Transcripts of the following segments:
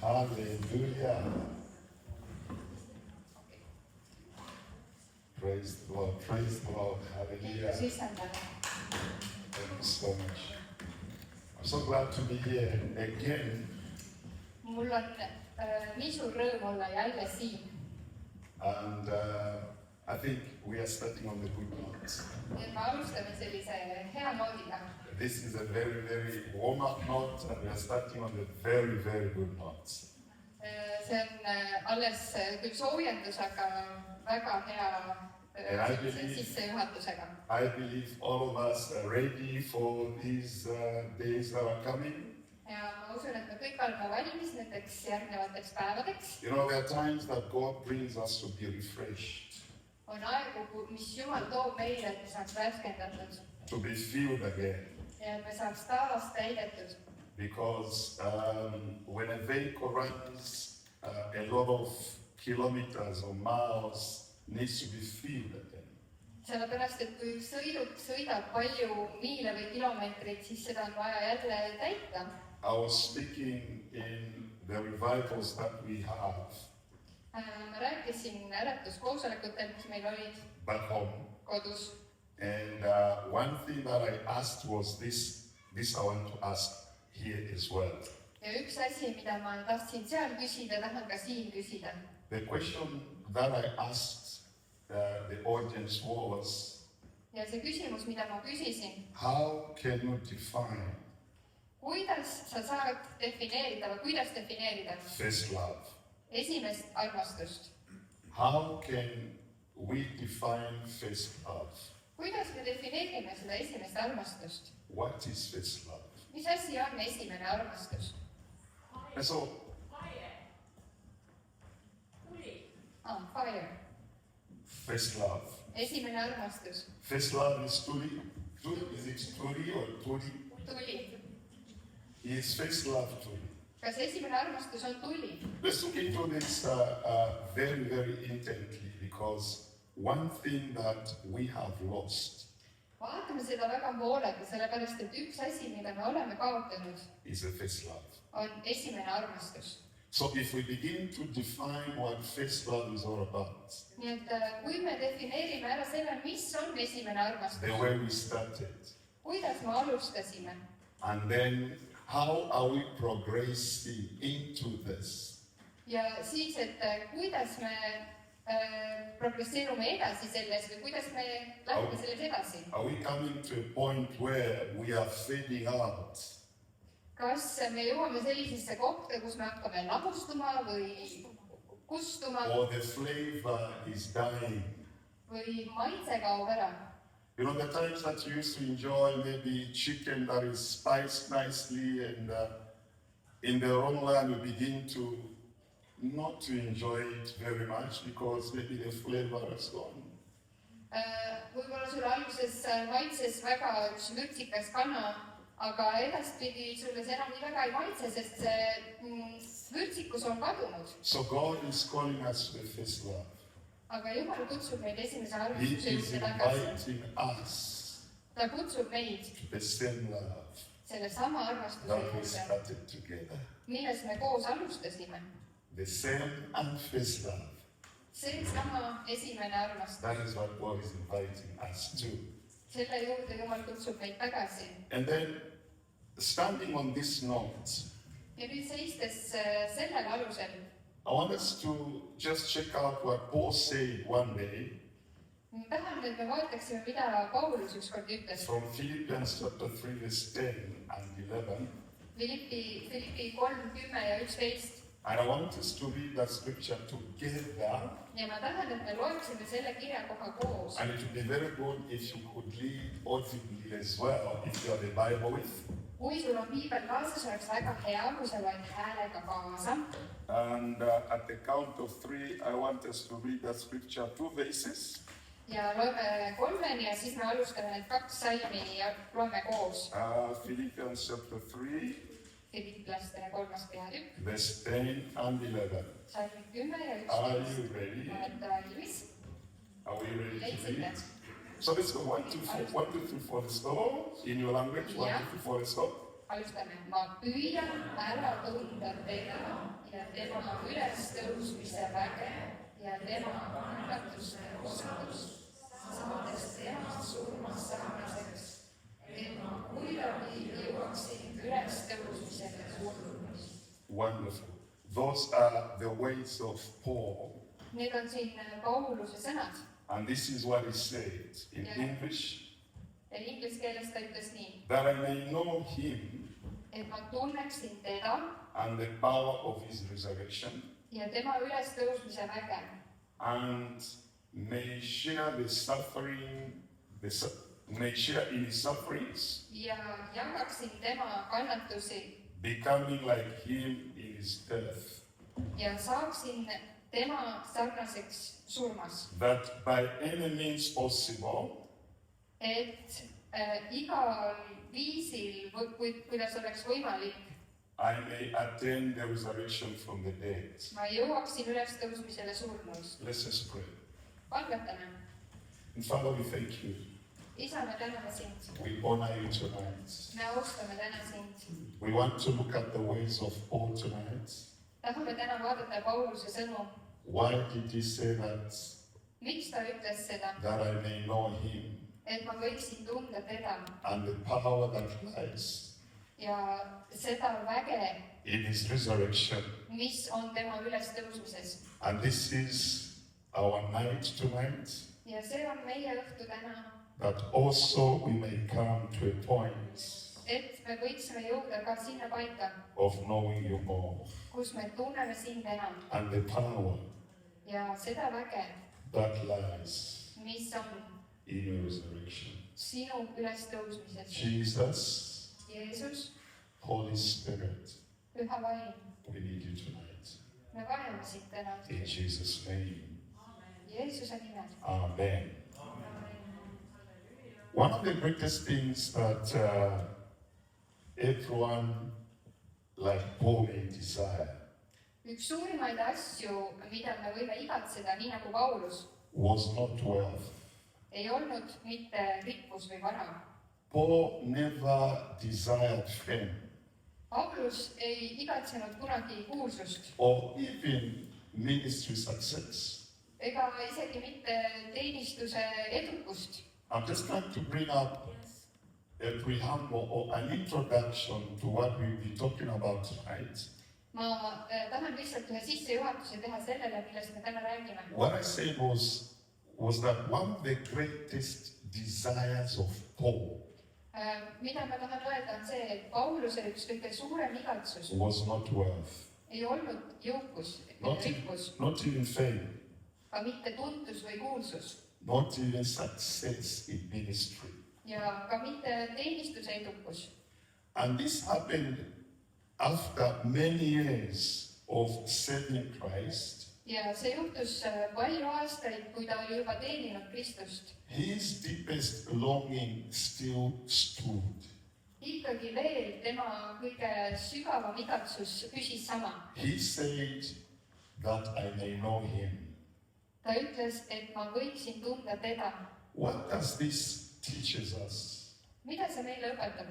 Hallelujah. Praise the Lord. Praise the Lord. Hallelujah. Thank you so much. I'm so glad to be here again. Mul on nii suur rõõm olla jälle siin. And I think we are starting on the good note. Me alustame sellise hea noodiga. This is a very, very warm-up note, and we are starting on the very, very good note. See on alles küll soojendus, aga väga hea sissejuhatusega. I believe all of us are ready for these days that are coming. Ja ma usun, et me kõik oleme valmis nendeks järgnevateks päevadeks. You know, there are times that God brings us to be refreshed. On aegu, mis Jumal toob meile, et me saaks värskendatud. To be filled again. Ja et me saaks taas täidetud. Because when a vehicle runs a lot of kilometers or miles, needs to be filled again. Sellepärast, et kui sõiduk sõidab palju miile või kilomeetreid, siis seda on vaja jälle täita. I was speaking in the revivals that we have. Ma rääkisin äratuskoosolekutel, mis meil olid back home. Kodus. And one thing that I asked was this I want to ask here as well. Ja üks asi, mida ma tahtsin seal küsida, tahan ka siin küsida. The question that I asked the audience was, ja see küsimus, mida ma küsisin, how can you define kuidas sa saad defineerida või kuidas defineerida first love? Esimest armastust. How can we define first love? Kuidas me defineerime seda esimest armastust? What is first love? Mis asi on esimene armastus? And so, fire. First love. Esimene armastus. First love is tuli. Is it tuli or tuli? Tuli. Is first love tuli? Kas esimene armastus on tuli? Let's look into this very, very intently, because one thing that we have lost Vaatame seda väga hoolega, sellepärast et üks asi, mida me oleme kaotanud, is the first love. On esimene armastus. So if we begin to define what first love is all about, nii et kui me defineerime ära selle, mis on esimene armastus, the way we started, kuidas me alustasime, and then how are we progressing into this? Ja siis, et kuidas me progresseerume edasi selles või kuidas me läheme selles edasi. Are we coming to a point where we are fading out? Kas me jõuame sellisesse kohta, kus me hakkame lahustuma või kustuma? Or the flavor is dying? Või maitse kaob ära? You know, the times that you used to enjoy maybe chicken that is spiced nicely, and in the long run you begin to not to enjoy it very much because maybe the flavor is gone. Võib-olla sulle alguses maitses väga üks mürtsikas kana, aga edaspidi sulle see enam nii väga ei maitse, sest see mürtsikus on kadunud. So God is calling us to the first love. Aga Jumal kutsub meid esimese He armastuse is juurde tagasi. inviting us Ta kutsub meid to the same love selle sama armastuse that we juurde, started together. milles me koos alustasime. The same and first love. See sama esimene armastus. That is what God is inviting us to. Selle juurde Jumal kutsub meid tagasi. And then, standing on this note, Ja nüüd seistes sellel alusel, I want us to just check out what Paul said one day tahan, et me vaataksime, mida Paulus ükskord ütles. from Philippians chapter 3, verse 10 and 11. Filippi 3:10 ja 11. And I want us to read that scripture together. Ja ma tahan, et me loeksime selle kirjakoha koos. And it would be very good if you could read audibly as well, if you have the Bible with. Kui sul on piibel kaasas, oleks väga hea, kui sa loed häälega kaasa. And at the count of 3, I want us to read that scripture 2 verses. Ja loeme 3 ja siis me alustame need 2 salmi ja loeme koos. Philippians chapter 3, Filipplaste 3. peatükk. verse 10 and 11. Salmid 10 ja 11. Are you ready? Olete valmis? Are we ready to Leidsite? read? So let's go 1, 2, 3, 1, 2, 3, 4, let's go. In your language, 1, 2, 3, 4, let's go. alustame. Ma püüan ära tunda teda ja tema ülestõusmise väge ja tema kannatuste usaldust, saades temast surmast sarnaseks, et ma kuidagi jõuaksin ülestõusmisele surmast. Wonderful. Those are the words of Paul. Need on siin Pauluse sõnad. And this is what he said in Yeah. English. Ja inglise keeles ta ütles nii, That I may know him et ma tunneksin teda and the power of his resurrection ja tema ülestõusmise väge and may share the suffering, may share in his sufferings, ja jagaksin tema kannatusi becoming like him in his death, ja saaksin tema sarnaseks surmas. that by any means possible Et igal viisil, kuidas oleks võimalik, I may attain the resurrection from the dead. ma jõuaksin ülestõusmisele surnuist. Let's just pray. Palvetame. And Father, we thank you. Isa, me täname sind. We honor you tonight. Me austame täna sind. We want to look at the ways of Paul tonight. Tahame täna vaadata Pauluse sõnu. Why did he say that? Miks ta ütles seda? That I may know him Et ma võiksin tunda teda and the power that lies ja seda väge, in his resurrection. mis on tema ülestõusmises. And this is our night tonight, Ja see on meie õhtu täna, that also we may come to a point et me võiksime jõuda ka sinna paika, of knowing you more kus me tunneme sind enam and the power ja seda väge, that lies mis on in your resurrection. sinu ülestõusmises. Jesus, Jeesus, Holy Spirit, Püha Vaim, we need you tonight. me vajame sind täna. In Jesus' name, Jeesuse nimel. amen. One of the greatest things that everyone like Paul may desire Üks suurimaid asju, mida me võime igatseda, nii nagu Paulus, was not wealth. ei olnud mitte rikkus või vara. Paul never desired fame Paulus ei igatsenud kunagi kuulsust or even ministry success. ega isegi mitte teenistuse edukust. I'm just trying to bring up a preamble or an introduction to what we'll be talking about tonight. Ma tahan lihtsalt ühe sissejuhatuse teha sellele, millest me täna räägime. What I said was that one of the greatest desires of Paul Mida ma tahan öelda, on see, et Pauluse üks kõige suurem igatsus was not wealth, ei olnud jõukus, not rikkus, even fame, ka mitte tuntus või kuulsus not even success in ministry. ja ka mitte teenistuse edukus. And this happened after many years of serving Christ. Ja see juhtus palju aastaid, kui ta oli juba teeninud Kristust. His deepest longing still stood. Ikkagi veel tema kõige sügavam igatsus püsis sama. He said that I may know him. Ta ütles, et ma võiksin tunda teda. What does this teaches us Mida see meile õpetab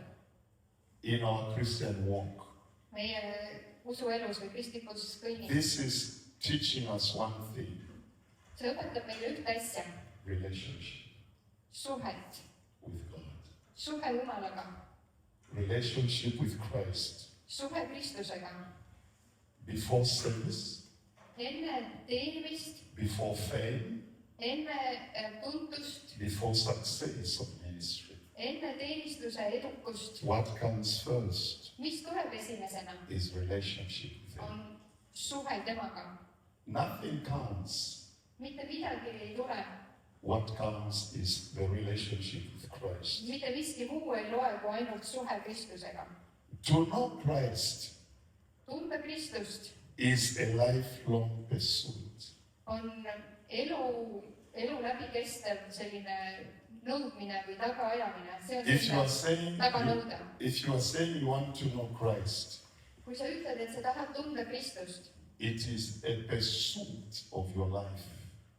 in our Christian walk? meie usuelus või kristlikus kõnnis? This is teaching us one thing, See õpetab meile ühte asja, relationship suhet, with God, suhe Jumalaga, relationship with Christ. suhe Kristusega. Before service, Enne teenimist, before fame, enne tuntust, before success of ministry. enne teenistuse edukust, What comes first mis tuleb esimesena, is relationship with Him. on suhe temaga. Nothing comes. Mitte midagi ei tule, What comes is the relationship with Christ. mitte miski muu ei loe kui ainult suhe Kristusega. To know Christ Tunda Kristust is a lifelong pursuit. on elu läbikestev selline nõudmine või tagaajamine. See on If you are selline saying taganõude. you want to know Christ, Kui sa ütled, et sa tahad tunda Kristust, it is a pursuit of your life.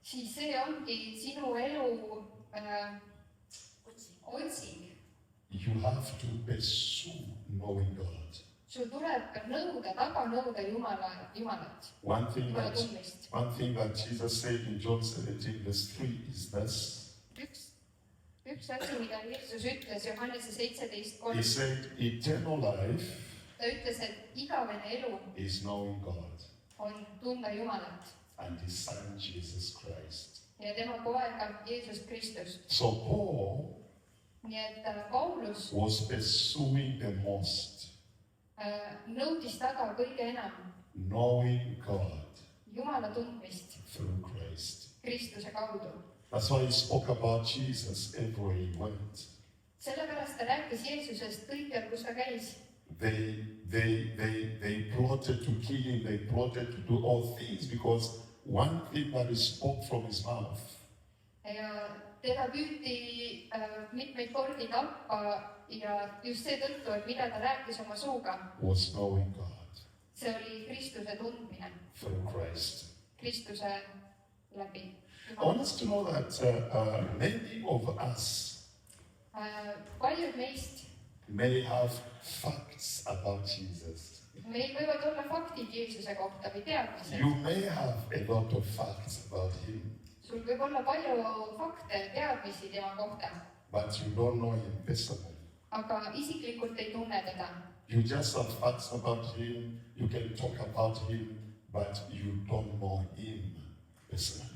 siis see ongi sinu elu otsing. You have to pursue knowing God. sul tuleb taga nõuda Jumalat, One thing Jumala that tundmist. Jesus said in John 17, verse 3 is this. Üks asi, mida Jeesus ütles Johannese 17:3. He said, eternal life Ta ütles, et igavene elu is knowing God on tunda Jumalat and His Son, Jesus Christ. ja tema poega Jeesus Kristust. So Paul Nii et Paulus was pursuing the most, nõudis taga kõige enam knowing God Jumala tundmist through Christ. Kristuse kaudu. That's why he spoke about Jesus everywhere he went. Sellepärast ta rääkis Jeesusest kõikjal, kus ta käis. They plotted to kill him, they plotted to do all things because one thing that he spoke from his mouth Ja teda püüti mitmeid kordi tappa ja just seetõttu, et mida ta rääkis oma suuga, was knowing God see oli Kristuse tundmine, through Christ. Kristuse läbi. I want us to know that many of us Paljud meist, may have facts about Jesus. meil võivad olla faktid Jeesuse kohta või teadmised. You may have a lot of facts about him, Sul võib olla palju fakte, teadmisi tema kohta, but you don't know him personally. aga isiklikult ei tunne teda. You just have facts about him, you can talk about him, but you don't know him personally.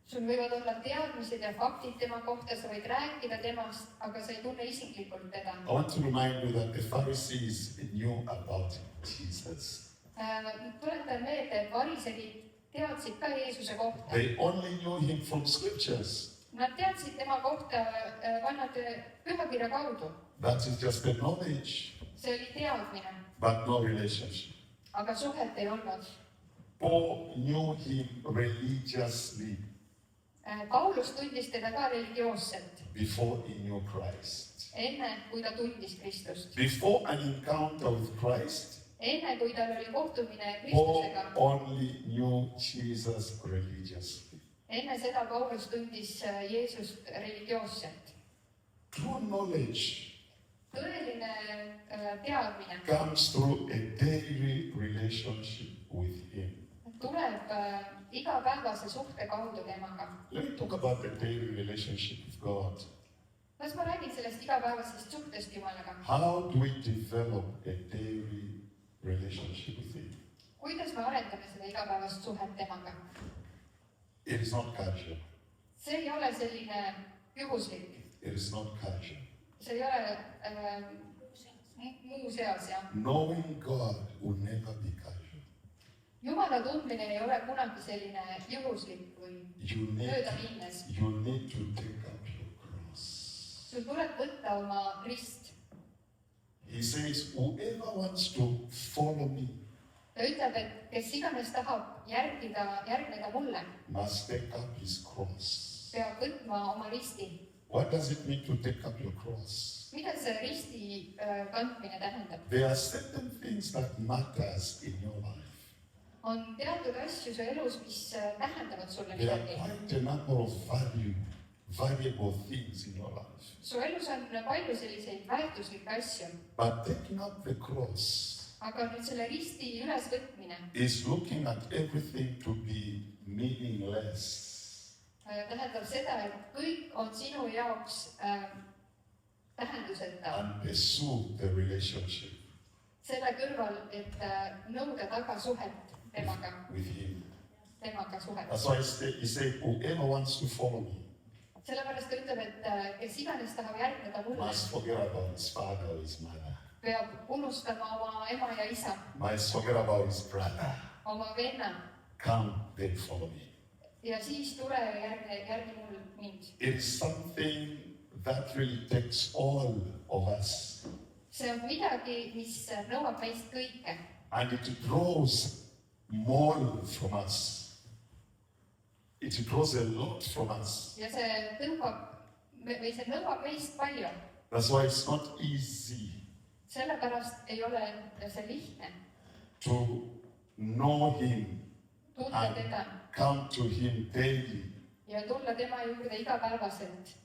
Sul võivad olla teadmised ja faktid tema kohta, sa võid rääkida temast, aga sa ei tunne isiklikult teda. I want to remind you that the Pharisees knew about Jesus. Tuletan meelde, et variserid teadsid ka Jeesuse kohta. They only knew him from scriptures. Nad teadsid tema kohta vanade pühakirja kaudu. That is just the knowledge, See oli teadmine, but no relationship. aga suhet ei olnud. Paul knew him religiously Paulus tundis teda ka religioosselt, before he knew Christ. enne kui ta tundis Kristust. Before an encounter with Christ, Enne kui tal oli kohtumine Paul Kristusega, only knew Jesus religiously. enne seda Paulus tundis Jeesust religioosselt. True knowledge Tõeline teadmine comes through a daily relationship with him. tuleb igapäevase suhte kaudu temaga. Let me talk about the daily relationship with God. Kas ma räägin sellest igapäevasest suhtest Jumalaga? How do we develop a daily relationship with him? Kuidas me arendame seda igapäevast suhet temaga? It is not casual. See ei ole selline juhuslik. It is not casual. See ei ole muu seas, jah. Knowing God will never be casual. Jumala tundmine ei ole kunagi selline juhuslik või You mööda minnes. need to take up your cross. Sul tuleb võtta oma rist. He says, whoever wants to follow me Ta ütleb, et kes iganes tahab järgneda mulle, must take up his cross. peab võtma oma risti. What does it mean to take up your cross? Mida see risti kandmine tähendab? There are certain things that matters in your life. On teatud asju su elus, mis tähendavad sulle There are midagi. quite a number of valuable things in your life. Su elus on palju selliseid väärtuslikke asju, But taking up the cross aga nüüd selle risti ülesvõtmine is looking at everything to be meaningless. tähendab seda, et kõik on sinu jaoks tähenduseta. And pursue the relationship Selle kõrval, et nõuda taga suhet temaga with him. suhet. That's why he said, whoever wants to follow me Sellepärast ta ütleb, et kes iganes tahab järgneda mulle, must forget about his father or his mother. peab unustama oma ema ja isa, Must forget about his brother. oma venna Come, then follow me. ja siis tule ja järgi mul mind. It is something that really takes all of us. See on midagi, mis nõuab meist kõike And it draws more from us. It draws a lot from us. ja see nõuab meist palju. That's why it's not easy Sellepärast ei ole see lihtne to know him tunda teda and come to him daily. ja tulla tema juurde igapäevaselt.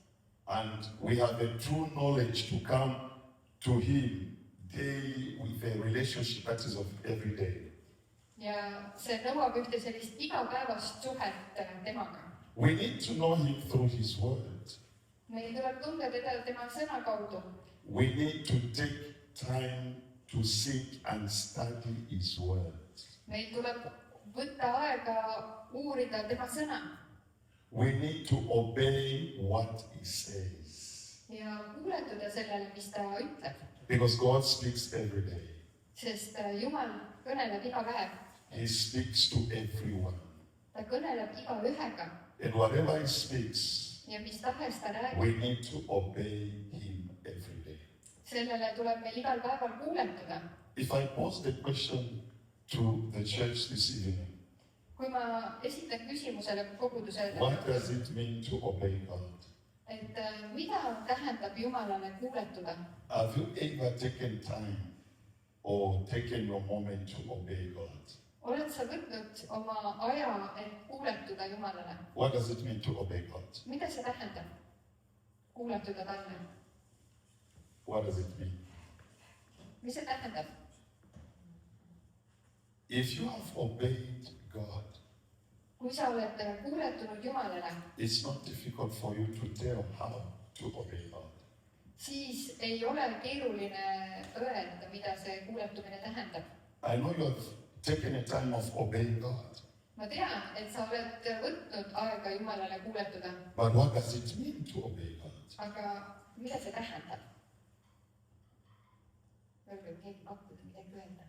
And we have the true knowledge to come to him pay with a relationship that is of every day. ja see nõuab ühte sellist igapäevast suhet temaga. We need to know him through his word. meil tuleb tunda teda tema sõna kaudu. We need to take time to seek and study his word. meil tuleb võtta aega uurida tema sõna We need to obey what he says. ja kuuletuda sellele, mis ta ütleb, Because God speaks every day. sest Jumal kõneleb iga päev, He speaks to everyone. ta kõneleb igaühega And whatever he speaks, ja mis tahes ta räägib, we need to obey him every day. sellele tuleb meil igal päeval kuuletuda. If I pose the question to the church this evening, kui ma esitan küsimusele kogudusele, what does it mean to obey God? et mida tähendab Jumalale kuuletuda, Have you ever taken time or taken your moment to obey God? oled sa võtnud oma aja, et kuuletuda Jumalale? What does it mean to obey God? mida see tähendab, kuuletuda talle? What does it mean? mis see tähendab? If you have obeyed God, kui sa oled kuuletunud Jumalale, it's not difficult for you to tell how to obey God. siis ei ole keeruline öelda, mida see kuuletumine tähendab. I know you have taken a time of obeying God, ma tean, et sa oled võtnud aega Jumalale kuuletuda, but what does it mean to obey God? aga mida see tähendab? öelge, keegi pakkuda midagi öelda.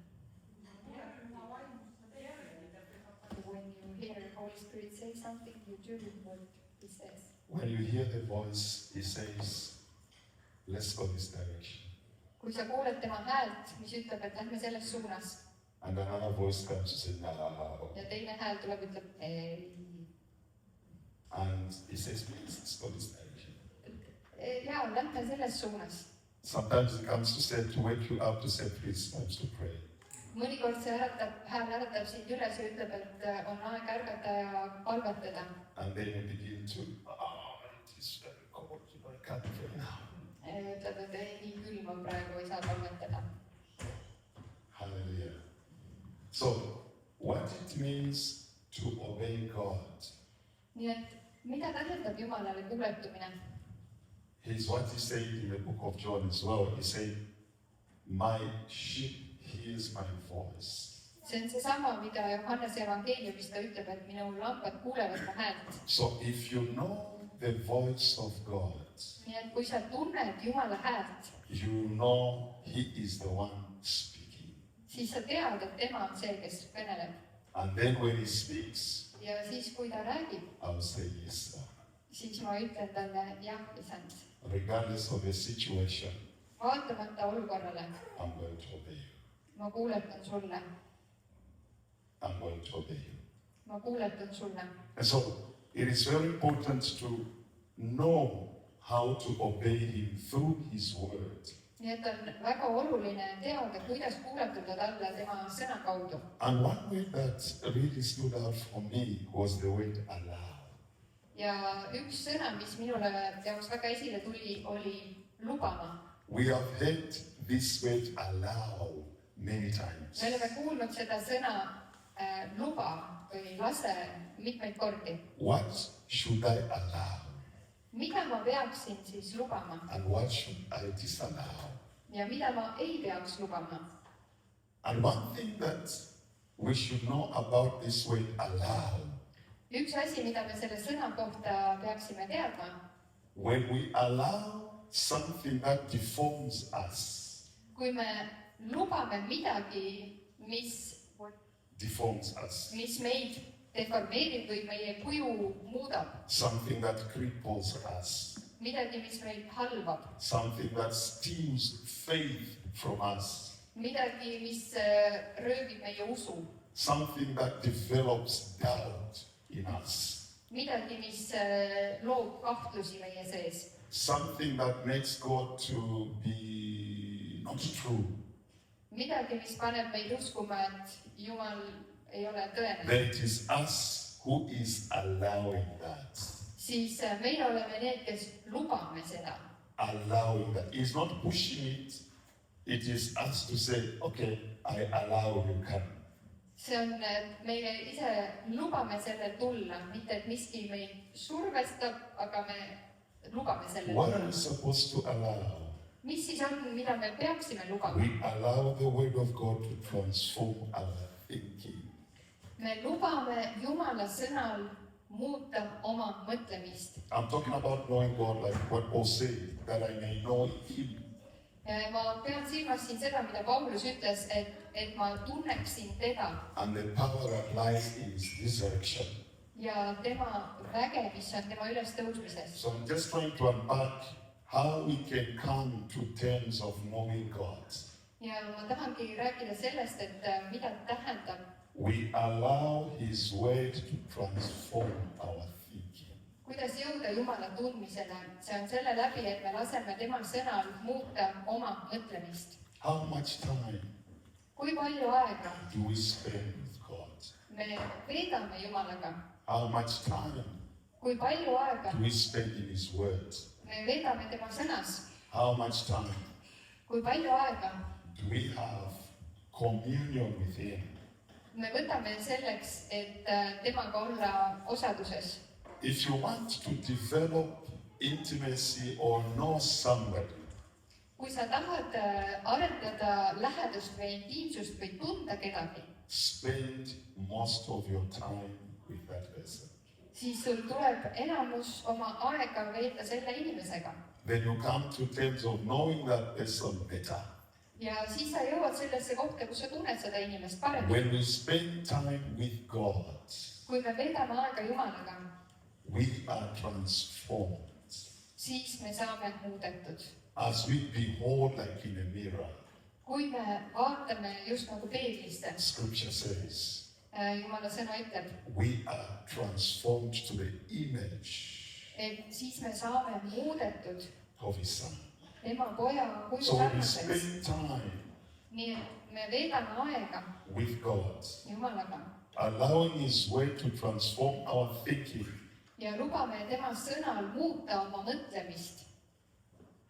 When you hear Holy Spirit say something, you do what he says. When you hear the voice, he says, let's go this direction. kui sa kuuled tema häält, mis ütleb, et lähme selles suunas, And another voice comes to say, no. ja teine hääl tuleb, ütleb ei. And he says, please, let's go this direction. Jaa, lähme selles suunas. Sometimes he comes to say, to wake you up, to say, please, time to pray. mõnikord see hääl äratab sind üles ja ütleb, et on aeg ärgata ja palvetada. And then you begin to, it is very cold, I can't pray now. ütled, et ei, nii külm on praegu, ei saa palvetada. Hallelujah. So, what it means to obey God nii et mida tähendab Jumalale kuuletumine? is what he said in the book of John as well. He said, my sheep hears my voice. see on seesama, mida Johannese evangeeliumis ta ütleb, et minu lambad kuulevad mu häält. So if you know the voice of God, nii et kui sa tunned Jumala häält, you know he is the one speaking. siis sa tead, et tema on see, kes kõneleb. And then when he speaks, ja siis, kui ta räägib, I'll say yes, sir. siis ma ütlen talle jah, isand. Regardless of the situation, vaatamata olukorrale, I'm going to obey you. ma kuuletan sulle, I'm going to obey you. ma kuuletan sulle. And so it is very important to know how to obey him through his word. nii et on väga oluline teada, kuidas kuuletuda talle tema sõna kaudu. And one way that really stood out for me was the word allow. ja üks sõna, mis minule jaoks väga esile tuli, oli lubama. We have heard this word allow many times. me oleme kuulnud seda sõna luba või lase mitmeid kordi. What should I allow? mida ma peaksin siis lubama And what should I disallow? ja mida ma ei peaks lubama? And one thing that we should know about this word allow, üks asi, mida me selle sõna kohta peaksime teadma, when we allow something that deforms us, kui me lubame midagi, mis meid deformeerib või meie kuju muudab, something that cripples us, midagi, mis meid halvab, something that steals faith from us, midagi, mis röövib meie usu, something that develops doubt in us, midagi, mis loob kahtlusi meie sees, something that makes God to be not true, midagi, mis paneb meid uskuma, et Jumal ei ole tõene, then it is us who is allowing that. siis meie oleme need, kes lubame seda. Allowing that. He's not pushing it, It is us to say, okay, I allow you come. see on, et meie ise lubame sellel tulla, mitte et miski meid survestab, aga me lubame sellel What are tulla. we supposed to allow? mis siis on, mida me peaksime lubama? We allow the word of God to transform our thinking. me lubame Jumala sõnal muuta oma mõtlemist. I'm talking about knowing God like what Paul said, that I may know him. ma pean silmas siin seda, mida Paulus ütles, et ma tunneksin teda And the power that lies in his resurrection. ja tema väge, mis on tema ülestõusmises. So I'm just trying to unpack how we can come to terms of knowing God. ja ma tahangi rääkida sellest, et mida tähendab, We allow his word to transform our thinking. kuidas jõuda Jumala tundmisele. see on selle läbi, et me laseme temal sõnal muuta oma mõtlemist. How much time kui palju aega do we spend with God? me veedame Jumalaga, How much time kui palju aega do we spend in his word? me veedame tema sõnas, How much time kui palju aega do we have communion with him? me võtame selleks, et temaga olla osaduses. If you want to develop intimacy or know somebody, kui sa tahad arendada lähedust või intiimsust või tunda kedagi, spend most of your time with that person. siis sul tuleb enamus oma aega veeta selle inimesega. Then you come to terms of knowing that person better. ja siis sa jõuad sellesse kohta, kus sa tunned seda inimest paremini. When we spend time with God, kui me veedame aega Jumalaga, we are transformed. siis me saame muudetud. As we behold like in a mirror, kui me vaatame just nagu peeglisse, Scripture says, Jumala sõna ütleb, we are transformed to the image et siis me saame muudetud of His Son. tema poja kuju So when we sarnaseks. spend time nii et me veedame aega with God, Jumalaga allowing His word to transform our thinking, ja lubame tema sõnal muuta oma mõtlemist.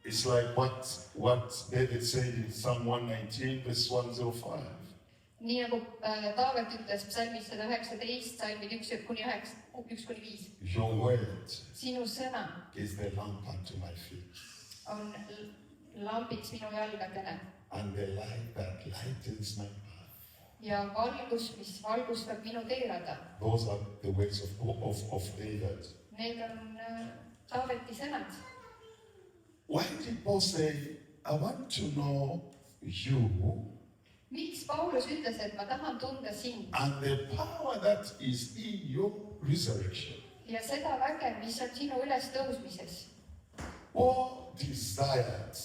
it's like what David said in Psalm 119, verse 105. nii nagu Taavet ütles psalmis 119, salmid 1-5. Your word sinu sõna is the lamp unto my feet on lambiks minu jalgadele and the light that lightens my path. ja valgus, mis valgustab minu teerada. Those are the words of David. Need on Taaveti sõnad. Why did Paul say, I want to know you miks Paulus ütles, et ma tahan tunda sind and the power that is in your resurrection? ja seda väge, mis on sinu ülestõusmises? Paul desired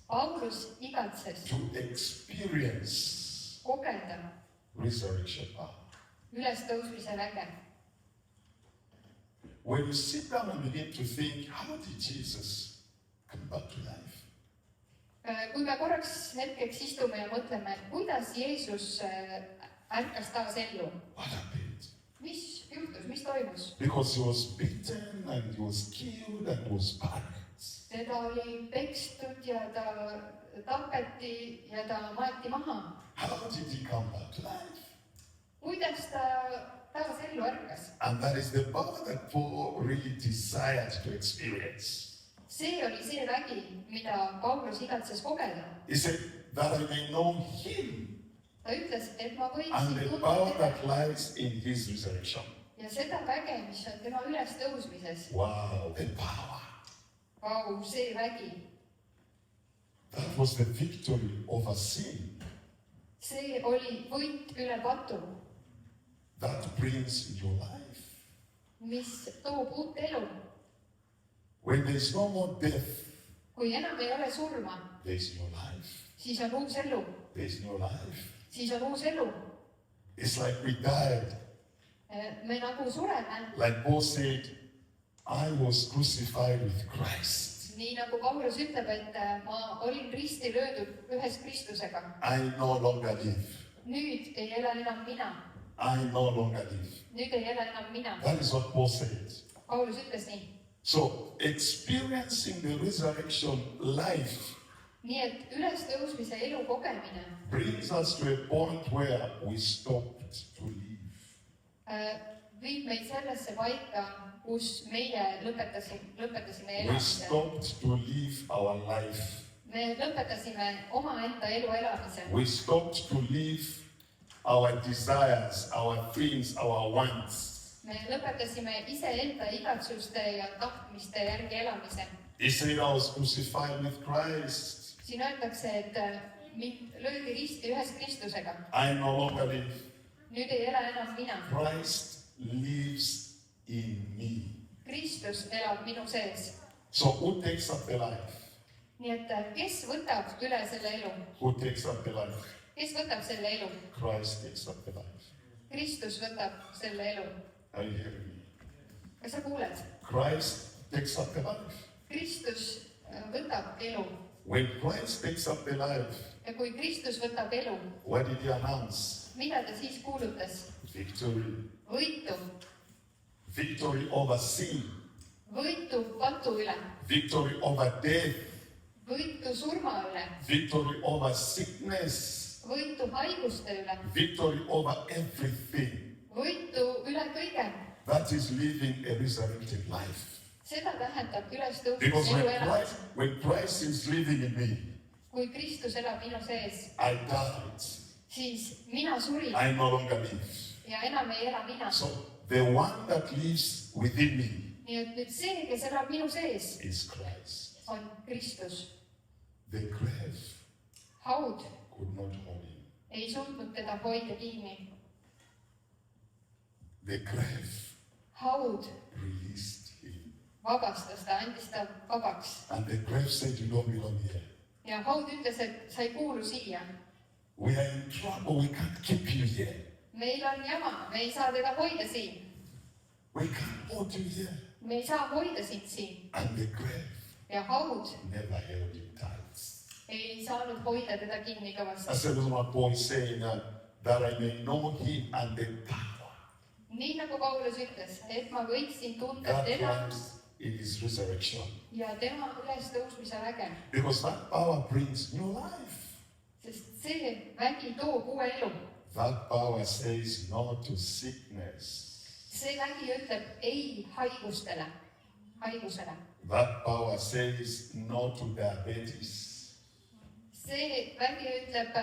Paulus igatses to experience kogeda resurrection power. ülestõusmise väge. When you sit down and begin to think, how did Jesus come back to life? kui me korraks hetkeks istume ja mõtleme, et kuidas Jeesus ärkas taas ellu, What happened? mis juhtus, mis toimus? Because he was beaten and he was killed and was buried. teda oli pekstud ja ta tapeti ja ta maeti maha. How did he come back to life? kuidas ta taas ellu ärkas? And that is the power that Paul really desired to experience. see oli see vägi, mida Paulus igatses kogeda. He said, that I may know him ta ütles, et ma and võiksin the tunda power teda that lies in his resurrection. ja seda väge, mis on tema ülestõusmises. Wow, the power. Vau, see vägi, That was the victory over sin. see oli võit üle patu, That brings your life. mis toob uut elu. When there's no more death, kui enam ei ole surma, there's no life. siis on uus elu, There's no life. siis on uus elu. It's like we died. me nagu sureme, Like Paul said, I was crucified with Christ. nii nagu Paulus ütleb, et ma olin risti löödud ühes Kristusega. I no longer live. nüüd ei ela enam mina, I no longer live. nüüd ei ela enam mina. That is what Paul said. Paulus ütles nii. So, experiencing the resurrection life nii et ülestõusmise elu kogemine brings us to a point where we stopped to live. viib meid sellesse paika, kus meie lõpetasime We elamise. stopped to live our life. Me lõpetasime omaenda elu elamise. We stopped to live our desires, our dreams, our wants. Me lõpetasime iseenda igatsuste ja tahtmiste järgi elamise. He said, I was crucified with Christ. Siin öeldakse, et mind löödi risti ühes Kristusega. I no longer live. Nüüd ei ela enam mina. Christ lives in me. Kristus elab minu sees. So who takes up the life? Nii et kes võtab üle selle elu? Who takes up the life? Kes võtab selle elu? Christ takes up the life. Kristus võtab selle elu. Are you hearing me? Kas sa kuuled? Christ takes up the life. Kristus võtab elu. When Christ takes up the life, Ja kui Kristus võtab elu, what did he announce? mida ta siis kuulutas? Victory. Võitu. Victory over sin. Võitu patu üle. Victory over death. Võitu surma üle. Victory over sickness. Võitu haiguste üle. Victory over everything. Võitu üle kõige. That is living a resurrected life. Seda tähendab Because ülestõusmise elu elamist. when Christ is living in me, Kui Kristus elab minu sees, I died. siis mina surin I no longer live. ja enam ei ela mina. So the one that lives within me Nii et nüüd see, kes elab minu sees, is Christ. on Kristus. The grave Haud could not hold him. ei suutnud teda hoida kinni. The grave Haud released him. vabastas ta, andis ta vabaks. And the grave said, you don't belong here. Ja Haud ütles, et sa ei kuulu siia. We are in trouble. We can't keep you here. Meil on jama, me ei saa teda hoida siin. We can't hold you here. Me ei saa hoida sind siin. And the grave Ja Haud never held him tight. ei saanud hoida teda kinni kõvasti. That's the reason why Paul is saying that I may know him and the power Nii nagu Paulus ütles, et ma võiksin tunda that teda lies in his resurrection. ja tema ülestõusmise väge. Because that power brings new life. Sest see vägi toob uue elu. That power says no to sickness. See vägi ütleb ei haigusele. That power says no to diabetes. See vägi ütleb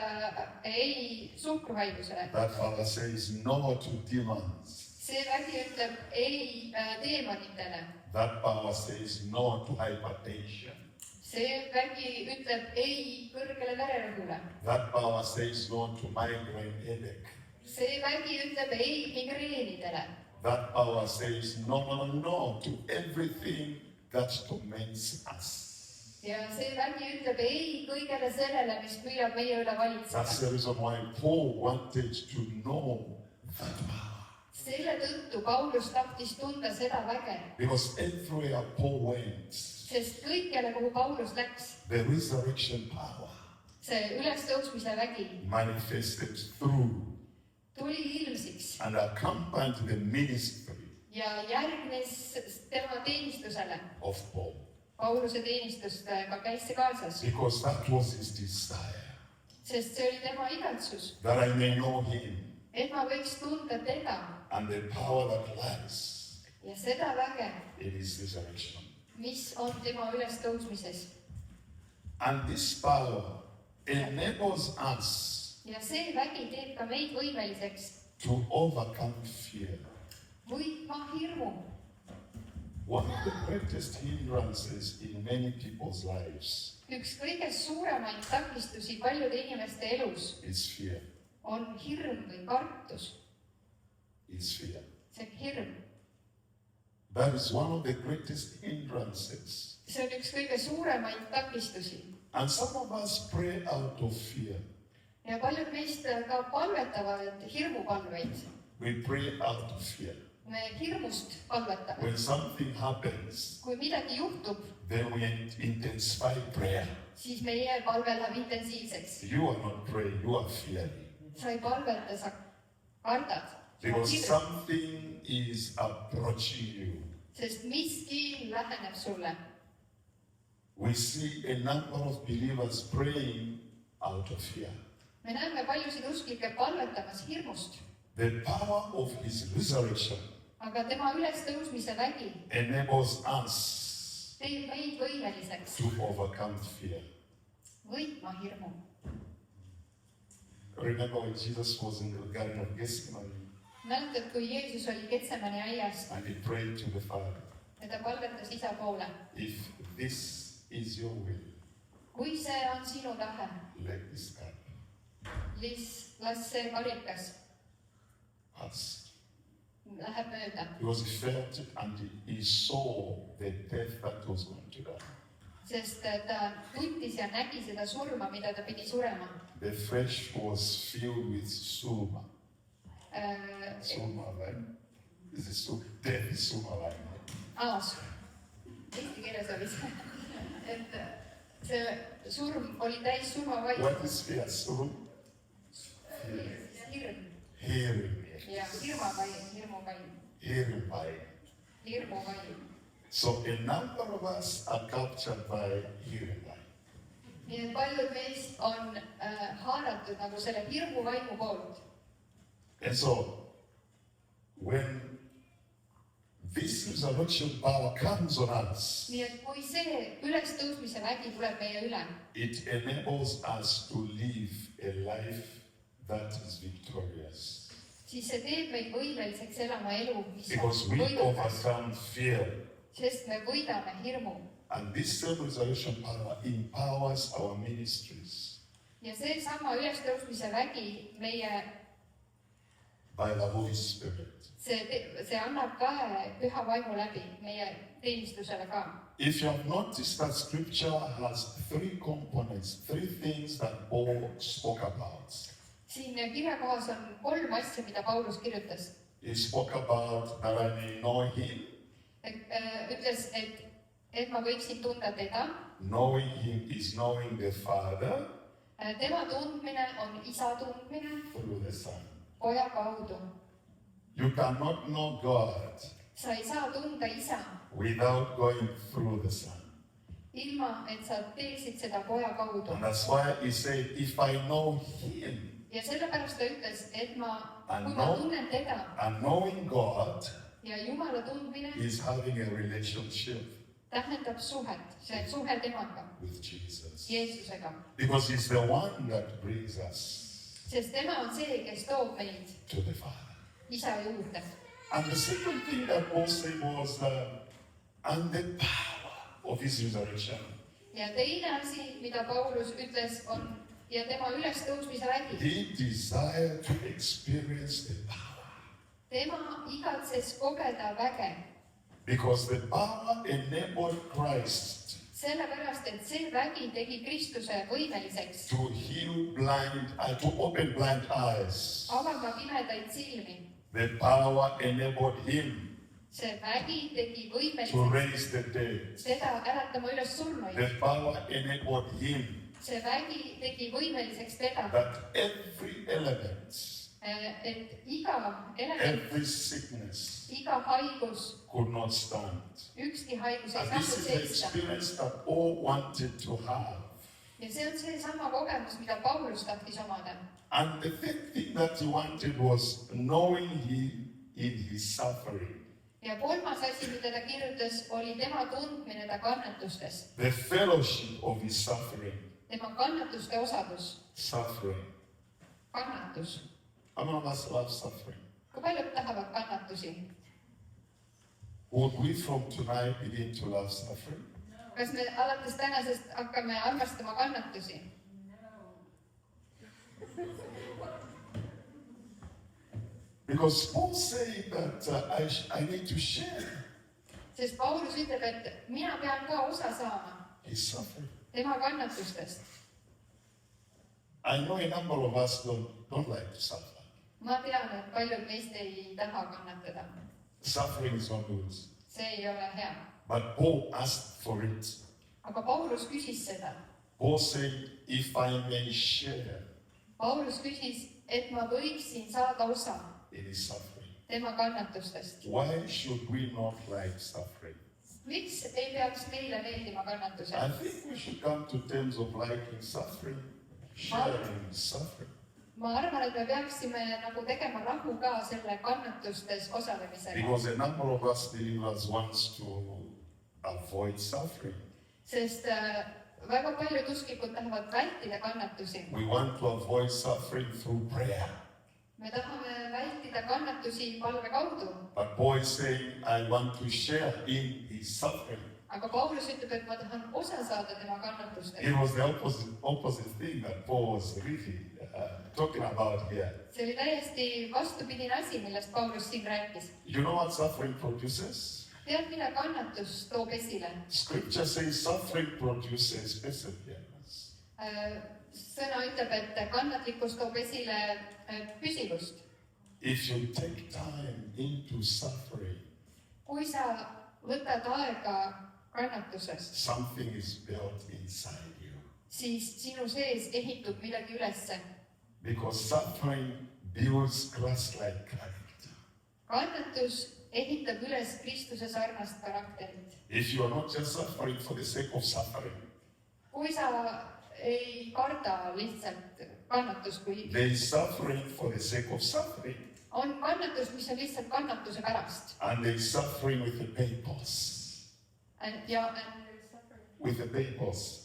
ei suhkruhaigusele. That power says no to demons. See vägi ütleb ei teemonitele. That power says no to hypertension. See vägi ütleb ei kõrgele vererõhule. That power says no to migraine headache. See vägi ütleb ei migreenidele. That power says no to everything that torments us. Ja see vägi ütleb ei kõigele sellele, mis püüab meie üle That's valitseda. the reason why Paul wanted to know that power. Selle tõttu Paulus tahtis tunda seda väge, Because everywhere Paul went, sest kõikjale, kuhu Paulus läks, the resurrection power see ülestõusmise vägi manifested through tuli ilmsiks and accompanied the ministry ja järgnes tema teenistusele. of Paul. Pauluse teenistustega käis see kaasas, Because that was his desire, sest see oli tema igatsus, that I may know him et ma võiks tunda teda and the power that lies ja seda väge, in his resurrection. mis on tema ülestõusmises. And this power enables us Ja see vägi teeb ka meid võimeliseks to overcome fear. võitma hirmu. One of the greatest hindrances in many people's lives Üks kõige suuremaid takistusi paljude inimeste elus is fear. on hirm või kartus. Is fear. See hirm, That is one of the greatest hindrances. see on üks kõige suuremaid takistusi. And some of us pray out of fear. Ja paljud meist ka palvetavad hirmupalveid. We pray out of fear. Me hirmust palvetame. When something happens, Kui midagi juhtub, then we intensify prayer. siis meie palve läheb intensiivseks. You are not praying, you are fearing. Sa ei palveta, sa kardad. Because something is approaching you. Sest miski läheneb sulle. We see a number of believers praying out of fear. me näeme paljusid usklikke palvetamas hirmust, The power of his resurrection aga tema ülestõusmise vägi enables us teeb meid võimeliseks to overcome fear. võitma hirmu. Remember when Jesus was in the Garden of Gethsemane mäletad, kui Jeesus oli Getsemani aias and he prayed to the Father, ja ta palvetas isa poole. if this is your will, kui see on sinu tahe, let this cup las see karikas pass. läheb mööda, Because he felt it and he saw the death that was going to die. sest ta tuntis ja nägi seda surma, mida ta pidi surema. The flesh was filled with sulma. Sulma, right? Is it sulma? Death is sulma, right? Aas. Eesti keeles oli see, et see surm oli täis surmavaimu. What is fear? Sulm? Hirm Hearing. ja hirmavaim, hirmuvaim, Hearing. hirmuvaim. So a number of us are captured by hearing. nii et paljud meist on haaratud nagu selle hirmuvaimu poolt. And so, when this resurrection power comes on us, nii et kui see ülestõusmise vägi tuleb meie üle, it enables us to live a life that is victorious. siis see teeb meid võimeliseks elama elu, mis Because on we võidukas, overcome fear. sest me võidame hirmu. And this same resurrection power empowers our ministries ja seesama ülestõusmise vägi meie, by the Holy Spirit. see annab kahe püha vaimu läbi meie teenistusele ka. If you have noticed that scripture has three components, three things that Paul spoke about. siin kirjakohas on 3 asja, mida Paulus kirjutas. He spoke about that I may know him. Ütles, et ma võiksin tunda teda. Knowing him is knowing the Father Tema tundmine on isa tundmine through the Son. poja kaudu. You cannot know God Sa ei saa tunda isa, without going through the Son. ilma et sa teeksid seda poja kaudu. And that's why he said, if I know him, ja sellepärast ta ütles, et kui ma no. tunnen teda and knowing God ja Jumala tundmine is having a relationship tähendab suhet, see suhe temaga, with Jesus. Jeesusega. Because he's the one that brings us Sest tema on see, kes toob meid to the Father. isa juurde. And the second thing that Paul said was, and the power of his resurrection. ja teine asi, mida Paulus ütles, on ja tema ülestõusmise vägi. He desired to experience the power. Tema igatses kogeda väge, Because the power enabled Christ sellepärast, et see vägi tegi Kristuse võimeliseks to heal to open blind eyes. avama pimedaid silmi. The power enabled him see vägi tegi to võimeliseks raise the dead. teda äratama üles surnuid. The power enabled him see vägi tegi võimeliseks teda, that every element, et iga element, every sickness iga haigus, could not stand. ükski haigus ei And saanud this is the seista. experience that all wanted to have. ja see on seesama kogemus, mida Paulus tahtis omada. And the third thing that he wanted was knowing him in his suffering. ja 3. asi, mida ta kirjutas, oli tema tundmine ta kannatustes, The fellowship of his suffering. tema kannatuste osadus, Suffering. kannatus. How many of us love suffering? kui paljud tahavad kannatusi? Would we from tonight begin to love suffering? kas me alates tänasest hakkame armastama kannatusi? Because Paul said that I need to share sest Paulus ütleb, et mina pean ka osa saama his suffering. tema kannatustest. I know a number of us don't like to suffer. ma tean, et paljud meist ei taha kannatada. Suffering is not good. see ei ole hea. But Paul asked for it. aga Paulus küsis seda. Paul said, if I may share Paulus küsis, et ma võiksin saada osa in his suffering. tema kannatustest. Why should we not like suffering? miks ei peaks meile meeldima I kannatused? think we should come to terms of liking suffering, sharing suffering. ma arvan, et me peaksime nagu tegema rahu ka selle kannatustes osalemisega, Because a number of us believers wants to avoid suffering. sest väga paljud usklikud tahavad vältida kannatusi. We want to avoid suffering through prayer. me tahame vältida kannatusi palve kaudu, But Paul is saying, I want to share in his suffering. aga Paulus ütleb, et ma tahan osa saada tema kannatustest. It was the opposite thing that Paul was really talking about here. see oli täiesti vastupidine asi, millest Paulus siin rääkis. You know what suffering produces? tead, mille kannatus toob esile? Scripture says suffering produces perseverance. sõna ütleb, et kannatlikkus toob esile püsivust. If you take time into suffering, kui sa võtad aega kannatuses, something is built inside you. siis sinu sees ehitub midagi ülesse. Because suffering builds Christ-like character. kannatus ehitab üles Kristuse sarnast karakterit. If you are not just suffering for the sake of suffering, kui sa ei karda lihtsalt kannatust, kui there is suffering for the sake of suffering, on kannatus, mis on lihtsalt kannatuse pärast. and there is suffering with a purpose. With a purpose.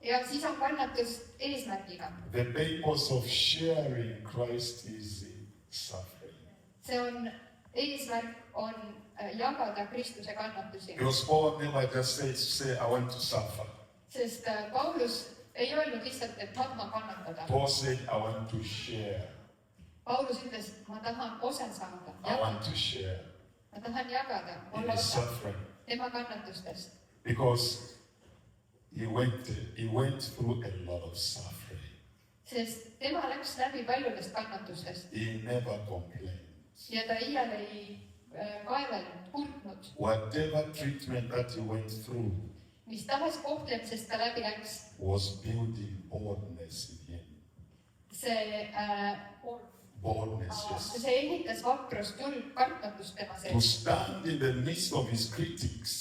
Ja siis on kannatus eesmärgiga. The purpose of sharing Christ is in suffering. see on, eesmärk on jagada Kristuse kannatusi. Because Paul never just say, I want to suffer. Sest Paulus ei öelnud lihtsalt, et ma tahan kannatada. Paul said, I want to share. Paulus ütles, ma tahan osa saada. I want to share ma tahan jagada, in olla his osa suffering. tema kannatustest. Because he went through a lot of suffering. Sest tema läks läbi paljudest kannatustest. He never complained. Ja ta iial ei kaevelnud, kurtnud. Whatever treatment that he went through Mis tahes kohtlemisest ta läbi läks, was building boldness in him. see Boldness, yes. see ehitas vaprust, julg kannatust tema To sees. stand in the midst of his critics.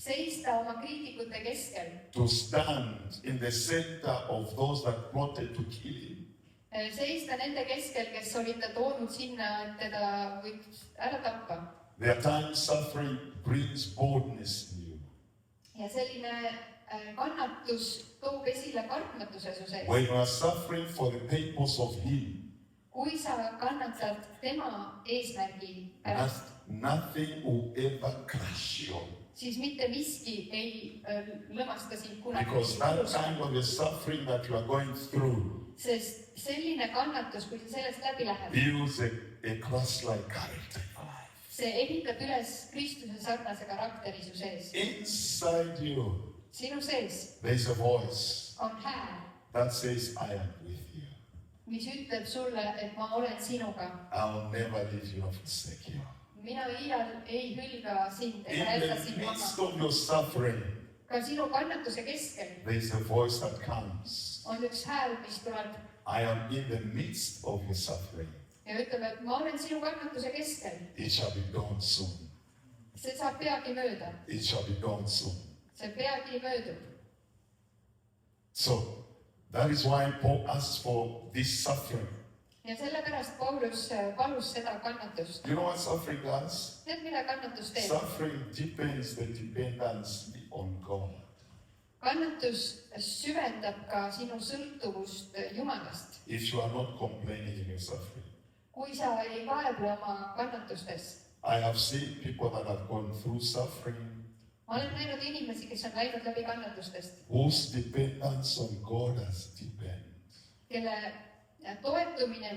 Seista oma kriitikute keskel. To stand in the center of those that plotted to kill him. Seista nende keskel, kes olid ta toonud sinna, et teda võiks ära tappa. There are times suffering brings boldness in you. Ja selline kannatus toob esile kartmatuse su sees. When you are suffering for the purpose of him, Kui sa kannatad tema eesmärgi pärast, nothing will ever crush you. siis mitte miski ei lõmasta sind kunagi. Because that kind of the suffering that you are going through Sest selline kannatus, kui sa sellest läbi lähed, builds a Christ-like character in your life. see ehitab üles Kristuse sarnase karakteri su sees. Inside you, Sinu sees there is a voice on hääl, that says, I am with you. mis ütleb sulle, et ma olen sinuga. I'll never leave you or forsake you. Mina iial ei hülga sind In ega jäta the sind midst maha. of your suffering, Ka sinu kannatuse keskel there is a voice that comes. on üks hääl, mis tuleb I am in the midst of your suffering. ja ütleb, et ma olen sinu kannatuse keskel. It shall be done soon. See saab peagi mööda. It shall be done soon. See peagi möödub. So, that is why Paul asks for this suffering. Ja sellepärast Paulus palus seda kannatust. You know what suffering does? Tead, mida kannatus teeb? Suffering deepens the dependency on God. Kannatus süvendab ka sinu sõltuvust Jumalast. If you are not complaining in your suffering. Kui sa ei vaevle oma kannatustes. I have seen people that have gone through suffering Ma olen näinud inimesi, kes on läinud läbi kannatustest, whose dependence on God has deepened. kelle toetumine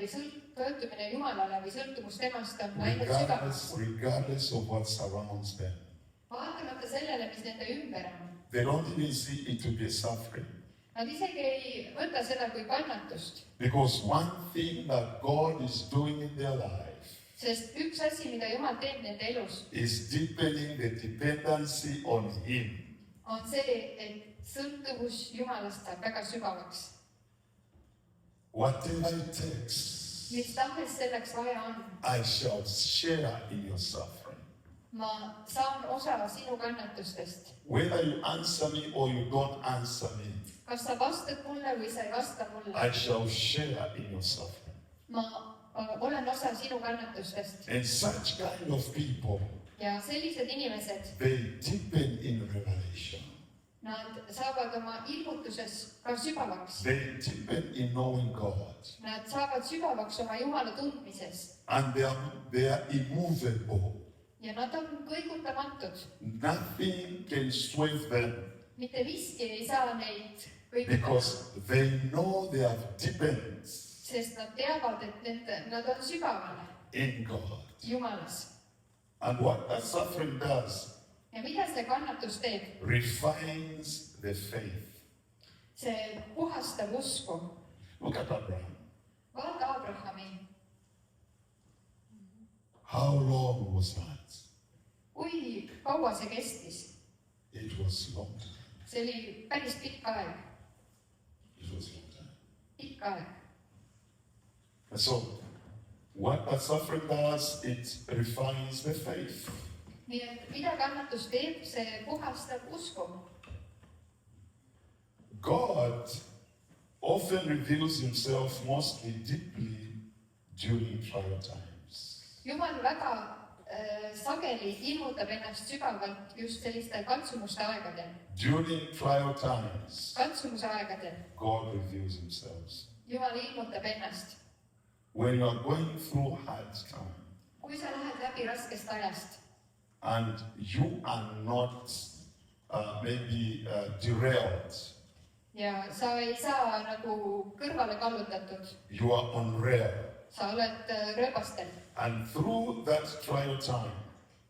Jumalale või sõltumus temast on läinud sügavaks. Regardless of what surrounds them. Vaatamata sellele, mis nende ümber on. They don't even see it to be a suffering. Nad isegi ei võta seda kui kannatust. Because one thing that God is doing in their life Sest üks asi, mida Jumal teeb nende elus, is deepening the dependency on Him. on see, et sõltuvus Jumalast saab väga sügavaks. Whatever it takes, Mis tahes selleks vaja on. I shall share in your suffering. ma saan osa sinu kannatustest. Whether you answer me or you don't answer me, Kas sa vastad mulle või sa ei vasta mulle? I shall share in your suffering. Ma olen osa sinu kannatustest. And such kind of people, Ja sellised inimesed, they deepen in revelation. nad saavad oma ilmutuses ka sügavaks. They deepen in knowing God. Nad saavad sügavaks oma Jumala tundmises. And they are immovable. Ja nad on kõigutamatud. Nothing can sway them Mitte miski ei saa neid kõigutada, because they know they have deepened sest nad teavad, et nad on sügaval in God. Jumalas. And what that suffering does, Ja mida see kannatus teeb? refines the faith. See puhastab usku. Look at Abraham. Vaata Abrahami. How long was that? Kui kaua see kestis? It was long time. See oli päris pikk aeg. It was long time. Pikk aeg. And so, what that suffering does, it refines the faith. Nii et mida kannatus teeb, see puhastab usku. God often reveals himself mostly deeply during trial times. Jumal väga sageli ilmutab ennast sügavalt just sellistel katsumuste aegadel. During trial times, Katsumuse aegadel God reveals himself. Jumal ilmutab ennast. When you are going through hard time Kui sa lähed läbi raskest ajast and you are not maybe derailed, ja sa ei saa nagu kõrvale kallutatud, you are on rail. sa oled rööbastel, And through that trial time,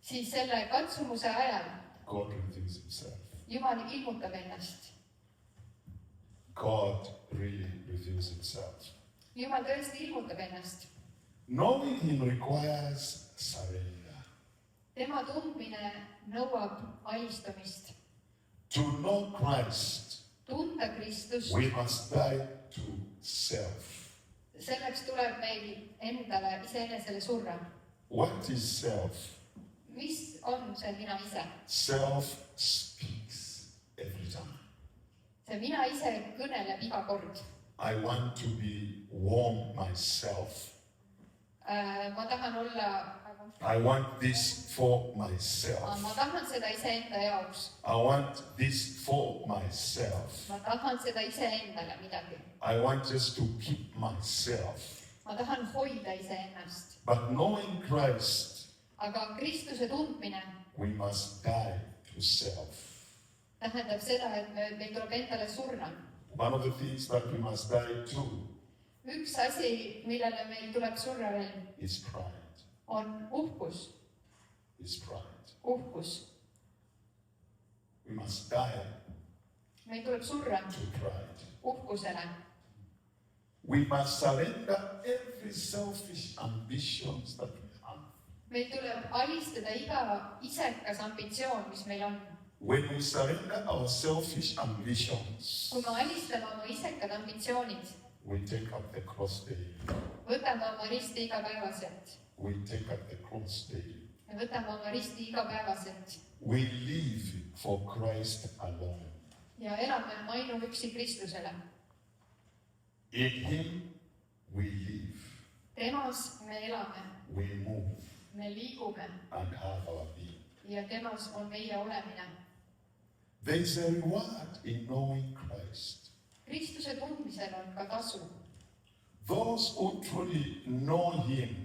siis selle katsumuse ajal God reveals himself. Jumal ilmutab ennast. God really reveals himself. Jumal tõesti ilmutab ennast. Knowing him requires surrender. Tema tundmine nõuab alistumist. To know Christ, Tunda Kristust, we must die to self. selleks tuleb meil endale iseenesele surra. What is self? Mis on see mina ise? Self speaks every time. See mina ise kõneleb iga kord. I want to be warm myself. Ma tahan olla, I want this for myself. ma tahan seda iseenda jaoks. I want this for myself. Ma tahan seda iseendale midagi. I want just to keep myself. Ma tahan hoida iseennast. But knowing Christ, Aga Kristuse tundmine we must die to self. tähendab seda, et meil tuleb endale surra. One of the things that we must die to Üks asi, millele meil tuleb surra veel, is pride. on uhkus. Is pride. Uhkus. We must die Meil tuleb surra to pride. uhkusele. We must surrender every selfish ambitions that we have. Meil tuleb alistada iga isekas ambitsioon, mis meil on. When we surrender our selfish ambitions, Kui me alistame oma isekad ambitsioonid, we take up the cross daily. võtame oma risti igapäevaselt. We take up the cross daily. Me võtame oma risti igapäevaselt We live for Christ alone. ja elame ainuüksi Kristusele. In him we live, Temas me elame, we move, me liigume and have our being. ja temas on meie olemine. There is a reward in knowing Christ. Kristuse tundmisel on ka tasu. Those who truly know him,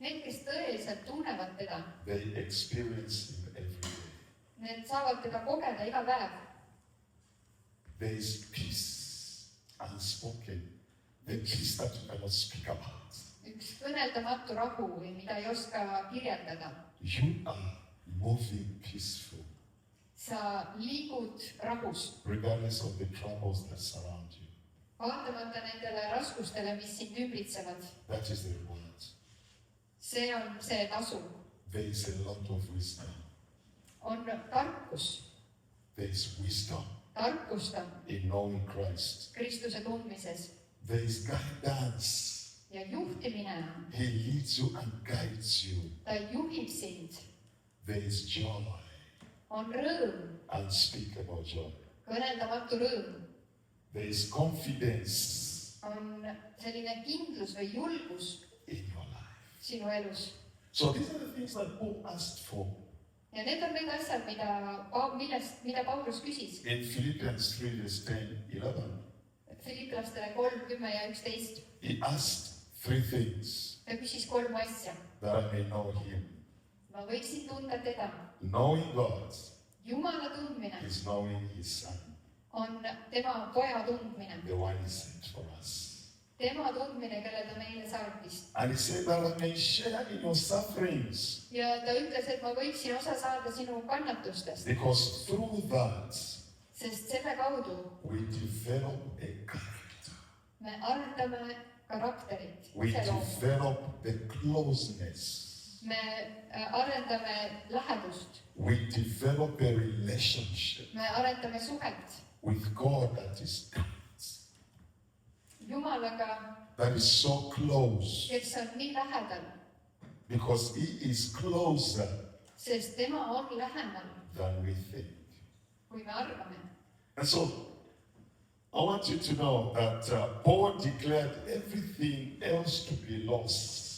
Need, kes tõeliselt tunnevad teda, they experience him every day. need saavad teda kogeda iga päev. There is peace unspoken, the peace that you cannot speak about. Üks kõneldamatu rahu, mida ei oska kirjeldada. You are moving peaceful, Sa liigud rahus, regardless of the troubles that surround you. vaatamata nendele raskustele, mis sind ümbritsevad. That is the reward. See on see tasu. There is a lot of wisdom. On tarkus. There is wisdom Tarkust on in knowing Christ. Kristuse tundmises. There is guidance. Ja juhtimine on. He leads you and guides you. Ta juhib sind. there is joy, on rõõm, unspeakable joy. kõneldamatu rõõm, There is confidence on selline kindlus või julgus in your life. sinu elus. So these are the things that Paul asked for. Ja need on need asjad, mida Paulus küsis. In Philippians 3, verse 10, 11, Filiplastele 3, 10 ja 11. he asked 3 things Ta küsis 3 asja. that I may know him. Ma võiksin tunda teda. Knowing God Jumala tundmine is knowing his son, on tema poja tundmine. the one he sent for us. Tema tundmine, kelle ta meile saatis. And he said that I may share in your sufferings, Ja ta ütles, et ma võiksin osa saada sinu kannatustest, because through that sest selle kaudu we develop a character. me arendame karakterit, We iseloomu. develop the closeness. Me arendame lähedust, We develop a relationship me arendame suhet with God that is tight, Jumalaga, that is so close, kes on nii lähedal, because he is closer sest tema on lähemal, than we think. kui me arvame. And so, I want you to know that Paul declared everything else to be lost.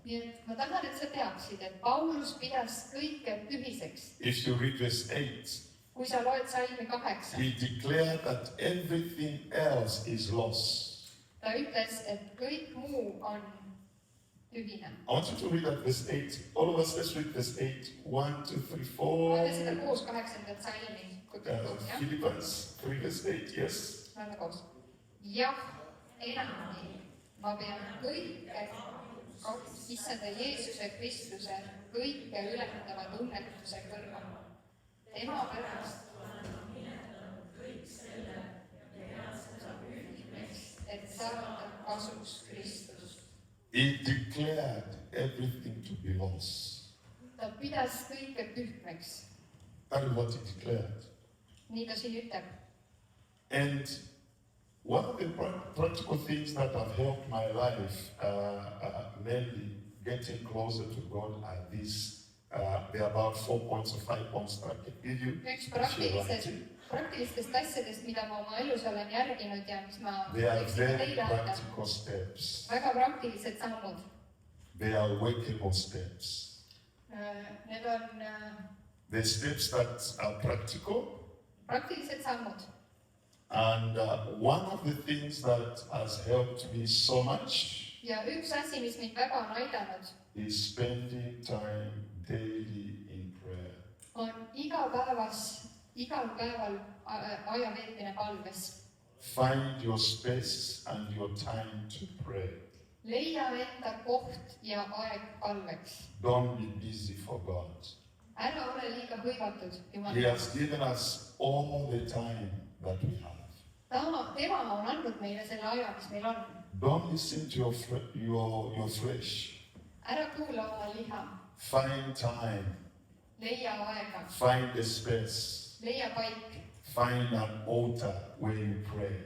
Nii et ma tahan, et sa teaksid, et Paulus pidas kõike tühiseks. If you read verse 8, Kui sa loed salmi 8, he declared that everything else is lost. ta ütles, et kõik muu on tühine. I want you to read that verse 8. All of us, let's read verse 8. 1, 2, 3, 4. Loeme seda koos 8. salmi. Philippians 3, verse 8, yes. Loeme koos. Jah, enamgi, ma pean kõike, issanda Jeesuse Kristuse kõike ületava tunnetuse kõrval. Tema pärast et saada kasuks Kristus. He declared everything to be lost. Ta pidas kõike tühmeks. That is what he declared. Nii ta siin ütleb. And one of the practical things that have helped my life, mainly getting closer to God, are these. There are about 4 points or 5 points that I can give you. Üks praktilistest asjadest, mida ma oma elus olen järginud ja mis ma They are võiksin very teile anda. practical steps. Väga praktilised sammud. They are workable steps. Need on The steps that are practical. praktilised sammud. And one of the things that has helped me so much Ja üks asi, mis mind väga on aidanud, is spending time daily in prayer. on igal päeval aja veetmine palves. Find your space and your time to pray. Leia enda koht ja aeg palveks. Don't be busy for God. Ära ole liiga hõivatud He Jumala. has given us all the time that we have. Tema on andnud meile selle aja, mis meil on. Don't listen to your flesh. Ära kuula oma liha. Find time. Leia aega. Find a space. Leia paik. Find an altar where you pray.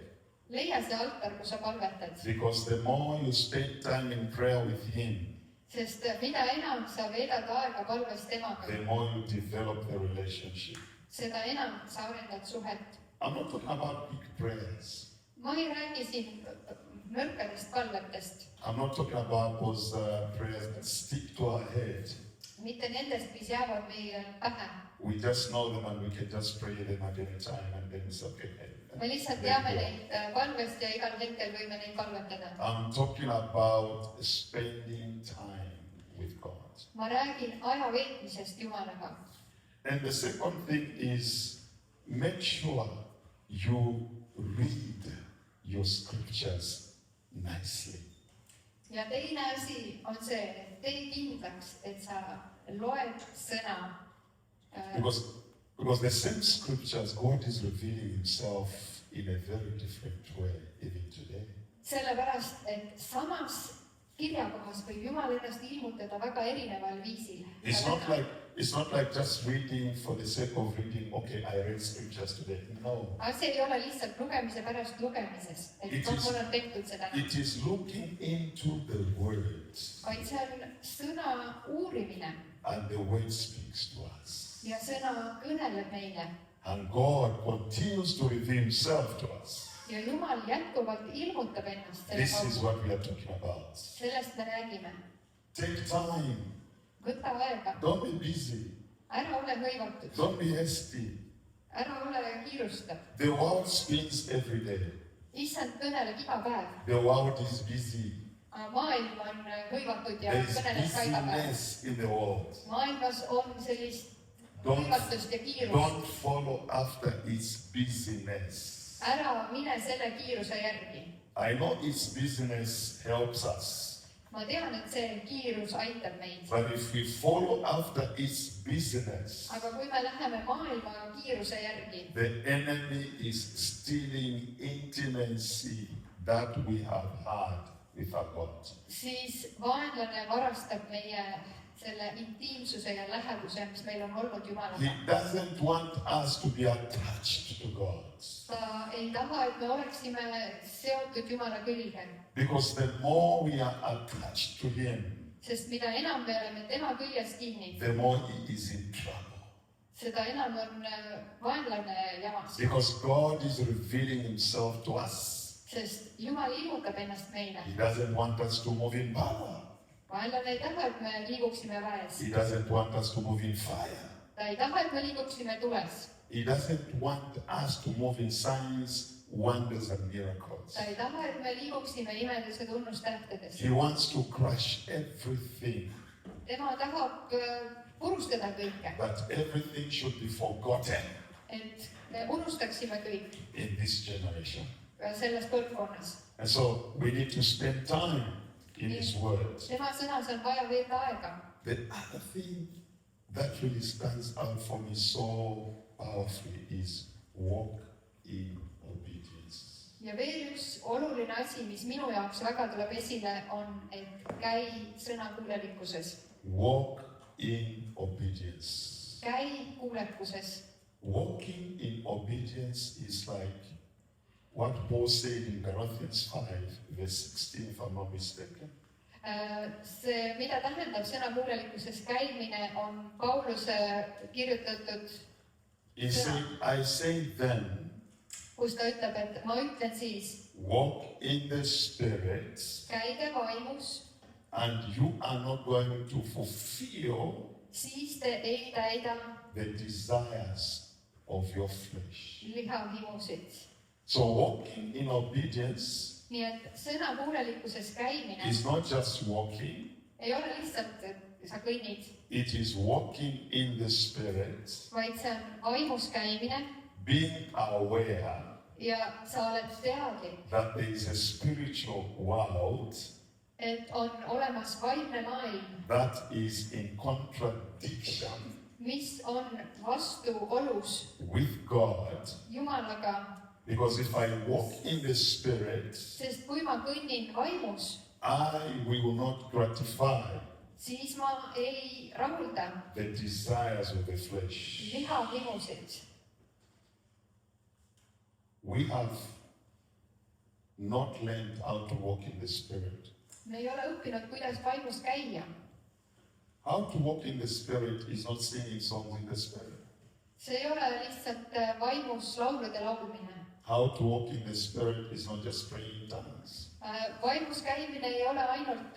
Leia see altar, kus sa palvetad. Because the more you spend time in prayer with Him, Sest mida enam sa veedad aega palves temaga, the more you develop the relationship. seda enam sa arendad suhet. I'm not talking about big prayers. Ma ei räägi siin nõrkadest palvetest, I'm not talking about those prayers that stick to our head. mitte nendest, mis jäävad meie pähe. We just know them and we can just pray them at any time and then it's okay. Me lihtsalt teame neid palvest ja igal hetkel võime neid palvetada. I'm talking about spending time with God. Ma räägin aja veetmisest Jumalaga. And the second thing is make sure you read your scriptures nicely. Ja teine asi on see, et tee kindlaks, et sa loed sõna. Because the same scriptures, God is revealing Himself in a very different way even today. Sellepärast, et samas kirjakohas võib Jumal ennast ilmutada väga erineval viisil. It's not like just reading for the sake of reading, okay, I read scriptures today. No. See ei ole lihtsalt lugemise pärast lugemises, et mul on tehtud seda. It is looking into the words. Vaid see on sõna uurimine. and the word speaks to us. ja sõna kõneleb meile. And God continues to reveal himself to us. Ja Jumal jätkuvalt ilmutab ennast selle This is kaudu. what we are talking about. Sellest me räägime. Take time. Võta aega. Don't be busy. Ära ole hõivatud. Don't be hasty. Ära ole kiirustav. The world spins every day. Issand kõneleb iga päev. The world is busy. Maailm on hõivatud ja There is kõneleb ka iga päev. busyness in the world. Maailmas on sellist Don't, hõivatust ja kiirust. don't follow after its busyness. Ära mine selle kiiruse järgi. I know its busyness helps us. Ma tean, et see kiirus aitab meid. But if we follow after its busyness, Aga kui me läheme maailma kiiruse järgi, the enemy is stealing intimacy that we have had with our God. siis vaenlane varastab meie selle intiimsuse ja läheduse, mis meil on olnud He Jumalaga. doesn't want us to be attached to God. Ta ei taha, et me oleksime seotud Jumala külge, Because the more we are attached to Him, sest mida enam me oleme tema küljes kinni, the more He is in trouble. seda enam on vaenlane jamas. Because God is revealing Himself to us. Sest Jumal ilmutab ennast meile. He doesn't want us to move in power. Vaenlane ei taha, et me liiguksime väes. He doesn't want us to move in fire. Ta ei taha, et me liiguksime tules. He doesn't want us to move in signs, wonders, and miracles. Ta ei taha, et me liiguksime imedes ja tunnustähtedes. He wants to crush everything, Tema tahab purustada kõike, that everything should be forgotten et me unustaksime kõik in this generation. selles põlvkonnas. And so we need to spend time in His Word. Tema sõnas on vaja veeta aega. The other thing that really stands out for me so powerfully is walk in obedience. Ja veel üks oluline asi, mis minu jaoks väga tuleb esile, on, et käi sõnakuulelikkuses. Walk in obedience. Käi kuulekuses. Walking in obedience is like what Paul said in Galatians 5, verse 16, if I'm not mistaken. See, mida tähendab sõnakuulelikkuses käimine, on Pauluse kirjutatud, He said, I say then, kus ta ütleb, et ma ütlen siis, walk in the Spirit, käige vaimus, and you are not going to fulfill siis te ei täida the desires of your flesh. lihahimusid. So walking in obedience Nii et sõnakuulelikkuses käimine is not just walking, ei ole lihtsalt, et sa kõnnid, it is walking in the Spirit, vaid see on vaimus käimine being aware ja sa oled teadlik, that there is a spiritual world et on olemas vaimne maailm, that is in contradiction mis on vastuolus with God. Jumalaga, Because if I walk in the Spirit, sest kui ma kõnnin vaimus, I will not gratify siis ma ei rahulda the desires of the flesh. lihahimusid. We have not learned how to walk in the Spirit. Me ei ole õppinud, kuidas vaimus käia. How to walk in the Spirit is not singing songs in the Spirit. See ei ole lihtsalt vaimus laulude laulmine. How to walk in the Spirit is not just praying in tongues. Vaimus käimine ei ole ainult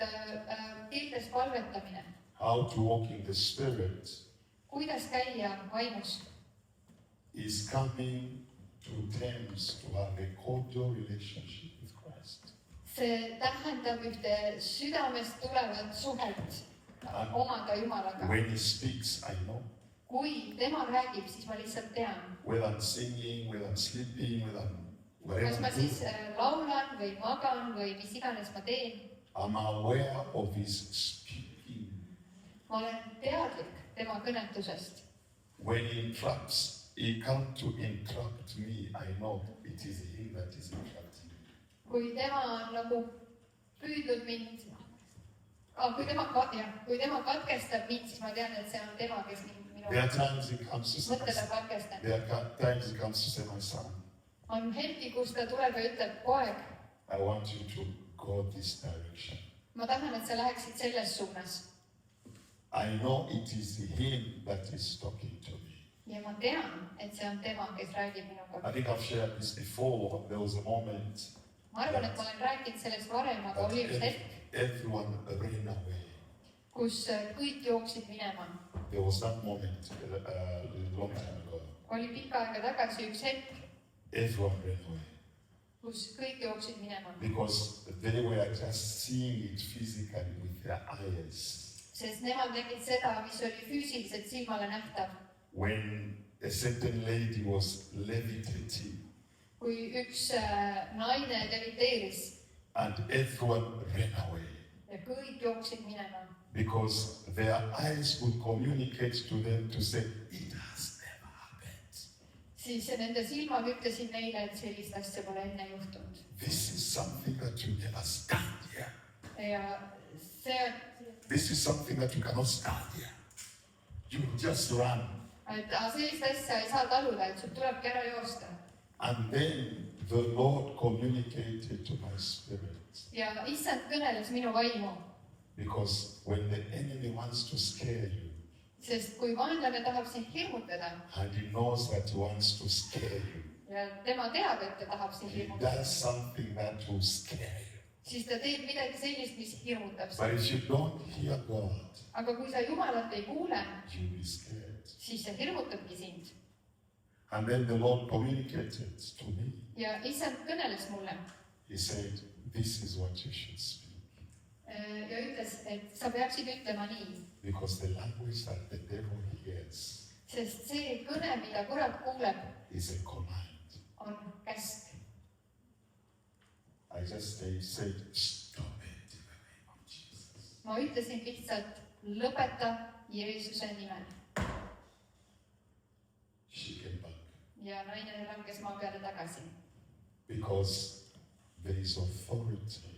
keeltes palvetamine. How to walk in the Spirit Kuidas käia vaimus? is coming to terms to have a cordial relationship with Christ. See tähendab ühte südamest tulevat suhet omada Jumalaga. When He speaks, I know. Kui tema räägib, siis ma lihtsalt tean. Whether I'm singing, whether I'm sleeping, whether I'm Kas ma whatever I'm siis doing, laulan või magan või mis iganes ma teen. I'm aware of His speaking. Ma olen teadlik tema kõnetusest. When He comes to interrupt me, I know it is Him that is interrupting me. Kui tema on nagu püüdnud mind, kui tema katkestab mind, siis ma tean, et see on tema, kes minu There are times He comes to say, mõtted on katkestanud. there are times He comes to say, my son, On hetki, kus ta tuleb ja ütleb, poeg, I want you to go this direction. ma tahan, et sa läheksid selles suunas. I know it is him that is talking to me. ja ma tean, et see on tema, kes räägib minuga. I think I've shared this before. There was a moment ma arvan, et ma olen rääkinud sellest varem, aga that oli üks hetk, everyone ran away. kus kõik jooksid minema. There was that moment a long time ago. oli pikka aega tagasi üks hetk, Everyone ran away kus kõik jooksid minema, because they were just seeing it physically with their eyes. sest nemad nägid seda, mis oli füüsiliselt silmale nähtav. When a certain lady was levitating kui üks naine leviteeris and everyone ran away ja kõik jooksid minema, because their eyes would communicate to them to say, it has never happened. siis nende silmad ütlesid neile, et sellist asja pole enne juhtunud. This is something that you never stand here. ja see, This is something that you cannot stand here. You just run. et sellist asja ei saa taluda, et sul tulebki ära joosta. And then the Lord communicated to my spirit. ja issand kõneles minu vaimu, Because when the enemy wants to scare you, sest kui vaenlane tahab sind hirmutada and he knows that he wants to scare you, ja tema teab, et ta tahab sind he hirmutada, does something that will scare you. siis ta teeb midagi sellist, mis hirmutab But sind. if you don't hear God, aga kui sa Jumalat ei kuule, you'll be scared. siis see hirmutabki sind. And then the Lord communicated to me. ja issand kõneles mulle He said, this is what you should speak. ja ütles, et sa peaksid ütlema nii, Because the language that the devil hears sest see kõne, mida kurat kuuleb, is a command. on käsk. I just said, stop it in the name of Jesus. ma ütlesin lihtsalt, lõpeta Jeesuse nimel. She came back. ja naine langes maa peale tagasi. Because there is authority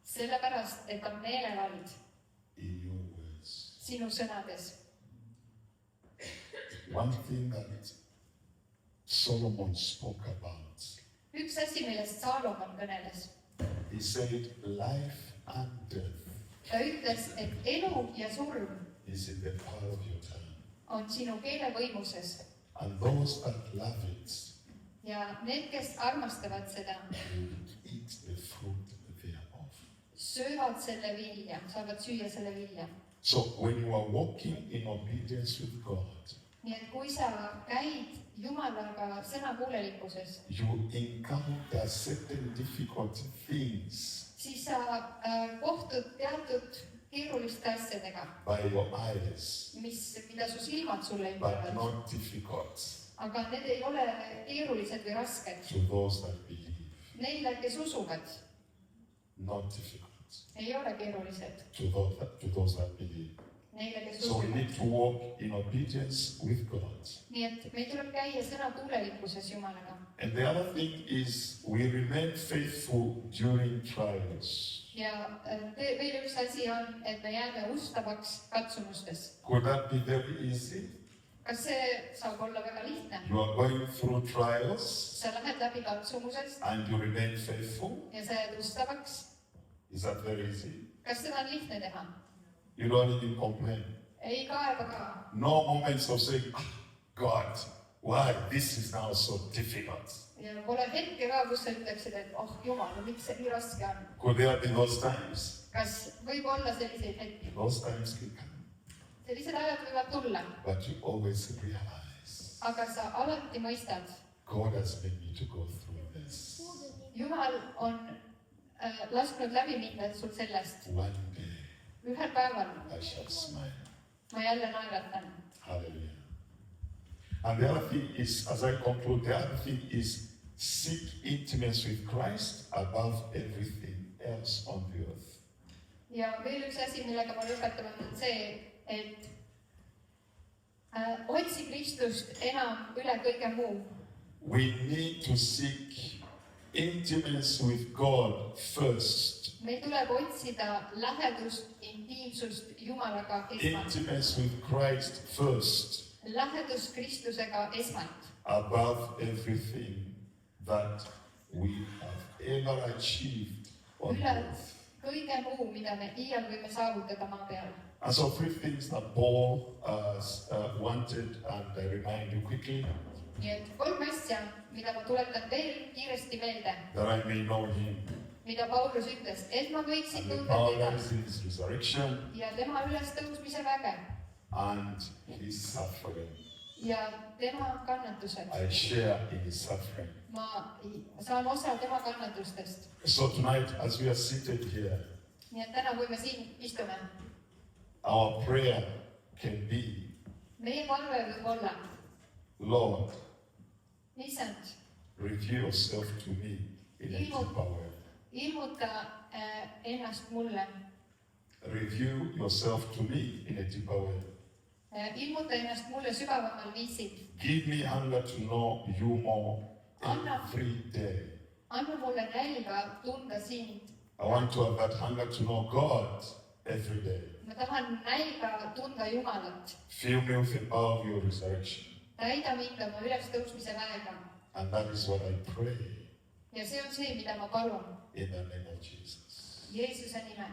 sellepärast, et on meelevald in your words. sinu sõnades. One thing that Solomon spoke about, üks asi, millest Saalomon kõneles, he said, life and death ta ütles, et elu ja surm is in the power of your tongue. on sinu keele võimuses And those that love it ja need, kes armastavad seda, will eat the fruit thereof. söövad selle vilja, saavad süüa selle vilja. So when you are walking in obedience with God, nii et kui sa käid Jumalaga sõnakuulelikkuses, you encounter certain difficult things siis sa kohtud teatud keeruliste asjadega, by your eyes, mida su silmad sulle but ütlevad, not difficult aga need ei ole keerulised või rasked. to those that believe. Neile, kes usuvad, Not difficult ei ole keerulised. to those that believe. Neile, kes So we usuvad. need to walk in obedience with God. nii et meil tuleb käia sõnakuulelikkuses Jumalaga. And the other thing is we remain faithful during trials. ja veel üks asi on, et me jääme ustavaks katsumustes. Could that be very easy? kas see saab olla väga lihtne? You are going through trials sa lähed läbi katsumusest and you remain faithful. ja sa jääd ustavaks. Is that very easy? kas seda on lihtne teha? You don't even complain. ei kaeba ka. No moments of saying, God, why this is now so difficult? ja pole hetke ka, kus sa ütleksid, et oh Jumal, miks see nii raske on. Could there be those times? kas võib olla selliseid hetki? Those times can come. sellised ajad võivad tulla, But you always realize, aga sa alati mõistad, God has made me to go through this. Jumal on lasknud läbi minna sul sellest. One day ühel päeval I shall smile. ma jälle naeratan. Hallelujah. And the other thing is, as I conclude, the other thing is seek intimacy with Christ above everything else on the earth. ja veel üks asi, millega ma lõpetan, on see, et otsi Kristust enam üle kõige muu. We need to seek intimacy with God first. meil tuleb otsida lähedust, intiimsust Jumalaga esmalt. Intimacy with Christ first, lähedust Kristusega esmalt. above everything that we have ever achieved on üle earth. kõige muu, mida me iial võime saavutada maa peal. And so 3 things that Paul wanted, and I remind you quickly, nii et 3 asja, mida ma tuletan veel kiiresti meelde, that I may know him mida Paulus ütles, et ma võiksin and the tunda power teda that is in his resurrection ja tema ülestõusmise väge and his suffering. ja tema kannatused. I share in his suffering. Ma saan osa tema kannatustest. So tonight, as we are seated here, nii et täna, kui me siin istume, our prayer can be, meie palve võib olla, Lord, issand, reveal yourself to me in a deeper way. ilmuta ennast mulle, Reveal yourself to me in a deeper way. ilmuta ennast mulle sügavamal viisil. Give me hunger to know you more every day. Anna mulle nälga tunda sind. I want to have that hunger to know God every day. Ma tahan nälga tunda Jumalat. Fill me with the power of your resurrection. Täida mind oma ülestõusmise väega. And that is what I pray Ja see on see, mida ma palun. in the name of Jesus. Jeesuse nimel.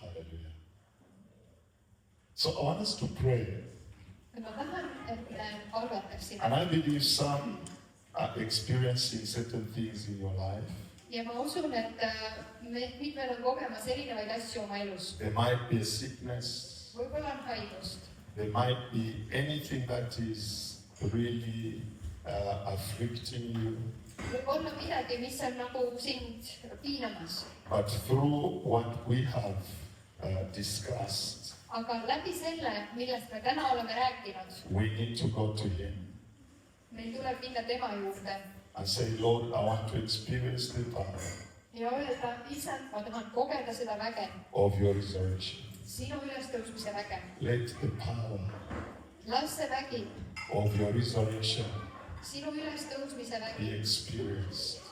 Hallelujah. So I want us to pray. Ja ma tahan, et me palvetaksime. And I believe some are experiencing certain things in your life. Ja ma usun, et mitmed on kogemas erinevaid asju oma elus. There might be a sickness. Võib-olla on haigust. There might be anything that is really afflicting you. Võib olla midagi, mis on nagu sind piinamas. But through what we have discussed, Aga läbi selle, millest me täna oleme rääkinud, we need to go to him meil tuleb minna tema juurde and say, Lord, I want to experience the power ja öelda, issand, ma tahan kogeda seda väge, of your resurrection. sinu ülestõusmise väge. Let the power Las see vägi, of your resurrection sinu ülestõusmise be vägi, experienced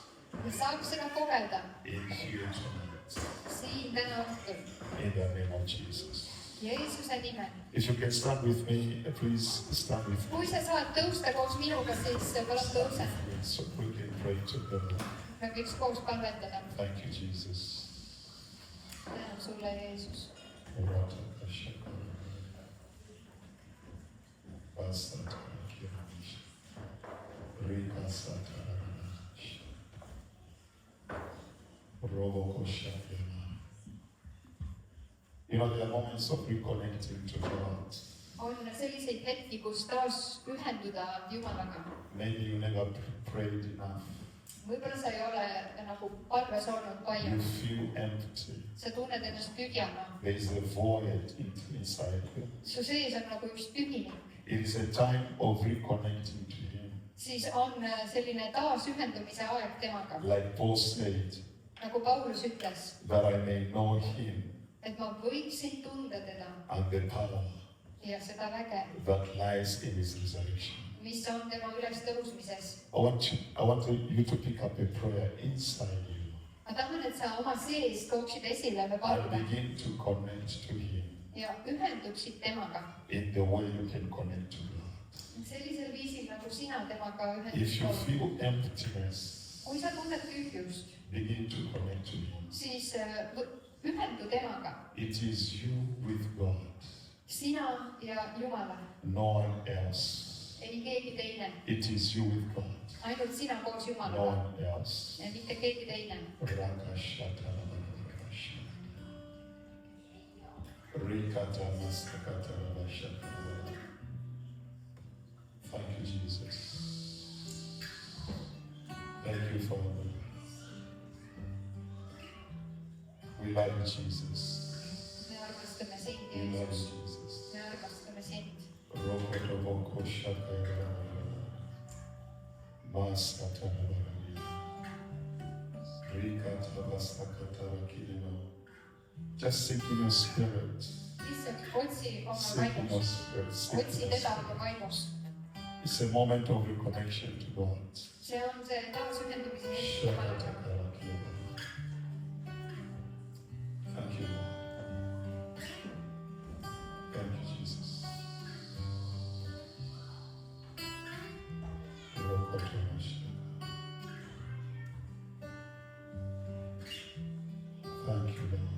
ja saaks seda kogeda in here tonight. siin täna õhtul. In the name of Jesus. Jeesuse nimel. If you can stand with me, please stand with me. Kui sa saad tõusta koos minuga, siis palun tõuse. So we can pray together. Me võiks koos palvetada. Thank you, Jesus. Tänan sulle, Jeesus. You know, there are moments of reconnecting to God. On selliseid hetki, kus taas ühenduda Jumalaga. Maybe you never prayed enough. Võib-olla sa ei ole nagu palves olnud You palju. feel empty. Sa tunned ennast tühjana. There is a void inside you. Su sees on nagu üks tühinik. It is a time of reconnecting to Him. Siis on selline taasühendumise aeg temaga. Like Paul said, Nagu Paulus ütles, that I may know Him et ma võiksin tunda teda and the power ja seda väge, that lies in His resurrection. mis on tema ülestõusmises. I want you to pick up a prayer inside you Ma tahan, et sa oma sees tooksid esile või and palve begin to connect to Him ja ühenduksid temaga. in the way you can connect to God. Sellisel viisil, nagu sina temaga If you ühendud. feel emptiness, Kui sa tunned tühjust, begin to connect to Him. siis ühendu temaga. It is you with God, Sina ja Jumala, no one else. ei keegi teine. It is you with God, Ainult sina koos no Jumalaga one else. ja mitte keegi teine. Thank you, Jesus. Thank you, Father. We love you, Jesus. Me armastame sind, We love Jeesus. you, Jesus. Me armastame sind. Just sink in your spirit. Lihtsalt otsi oma Sink in your vaimust. spirit. Sink Otsi in your teda spirit. oma vaimust. It's a moment of reconnection to God. See on see taasühendumise hetk Jumalaga. Thank you, Lord. Thank you, Jesus. Thank you, Lord.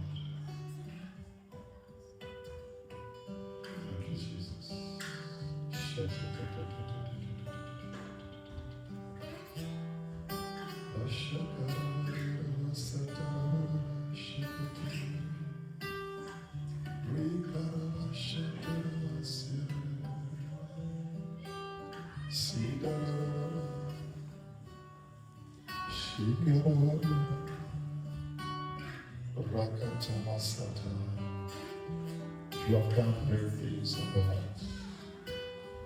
You have done great things, O God.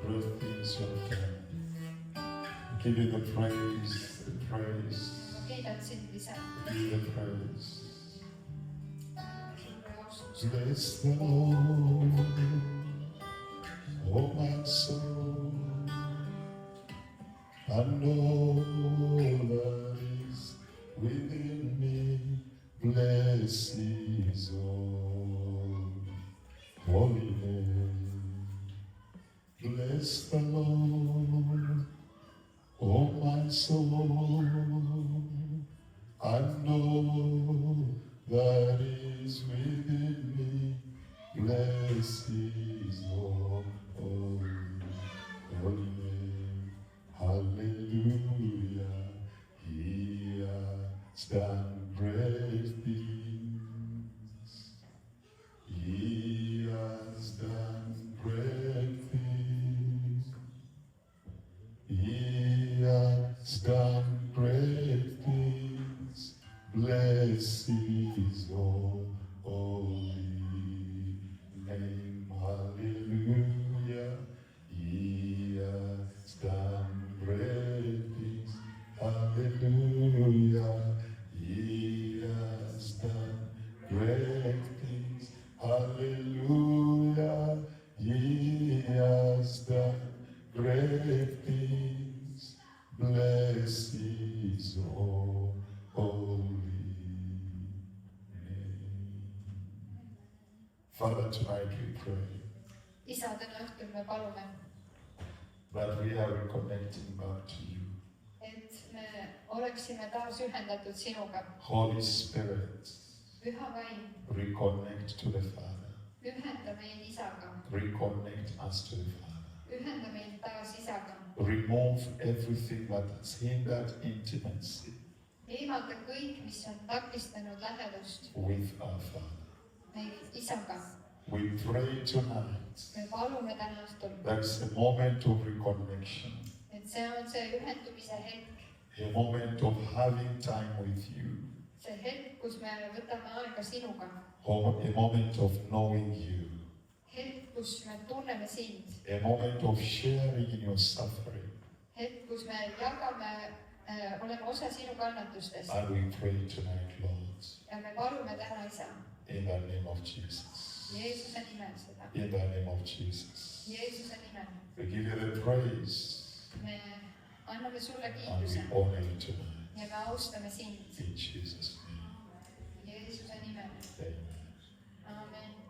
Great things you have done. Give you the praise, the praise. kiidan sind ise. Give you the praise. Sulle austus. Bless the Lord, oh my soul, and all that is within me. Bless His holy name. Bless the Lord, oh my soul, and all that is within me. Bless His holy name. Hallelujah. He has done great things. He has done great things. He has done great things. Bless His holy name. Hallelujah. He has done great things. Hallelujah. He has done great things. Hallelujah. He has done great things. Bless His holy name. Father, tonight we pray isa, täna õhtul me palume, that we are reconnecting back to you. et me oleksime taas ühendatud sinuga. Holy Spirit, Püha vaim, reconnect to the Father. ühenda meid isaga. Reconnect us to the Father. Ühenda meid taas isaga. Remove everything that has hindered intimacy Eemalda kõik, mis on takistanud lähedust with our Father. meid isaga. We pray tonight Me palume täna õhtul, that it's a moment of reconnection, et see on see ühendumise hetk. a moment of having time with you, See hetk, kus me võtame aega sinuga. or a moment of knowing you, Hetk, kus me tunneme sind. a moment of sharing in your suffering. Hetk, kus me jagame, oleme osa sinu kannatustest. And we pray tonight, Lord, Ja me palume täna isa, in the name of Jesus. Jeesuse nimel seda. In the name of Jesus. Jeesuse nimel. We give you the praise Me anname sulle and we kiituse honor you tonight. ja me austame sind. In Jesus' name. Jeesuse nimel. Amen. Aamen.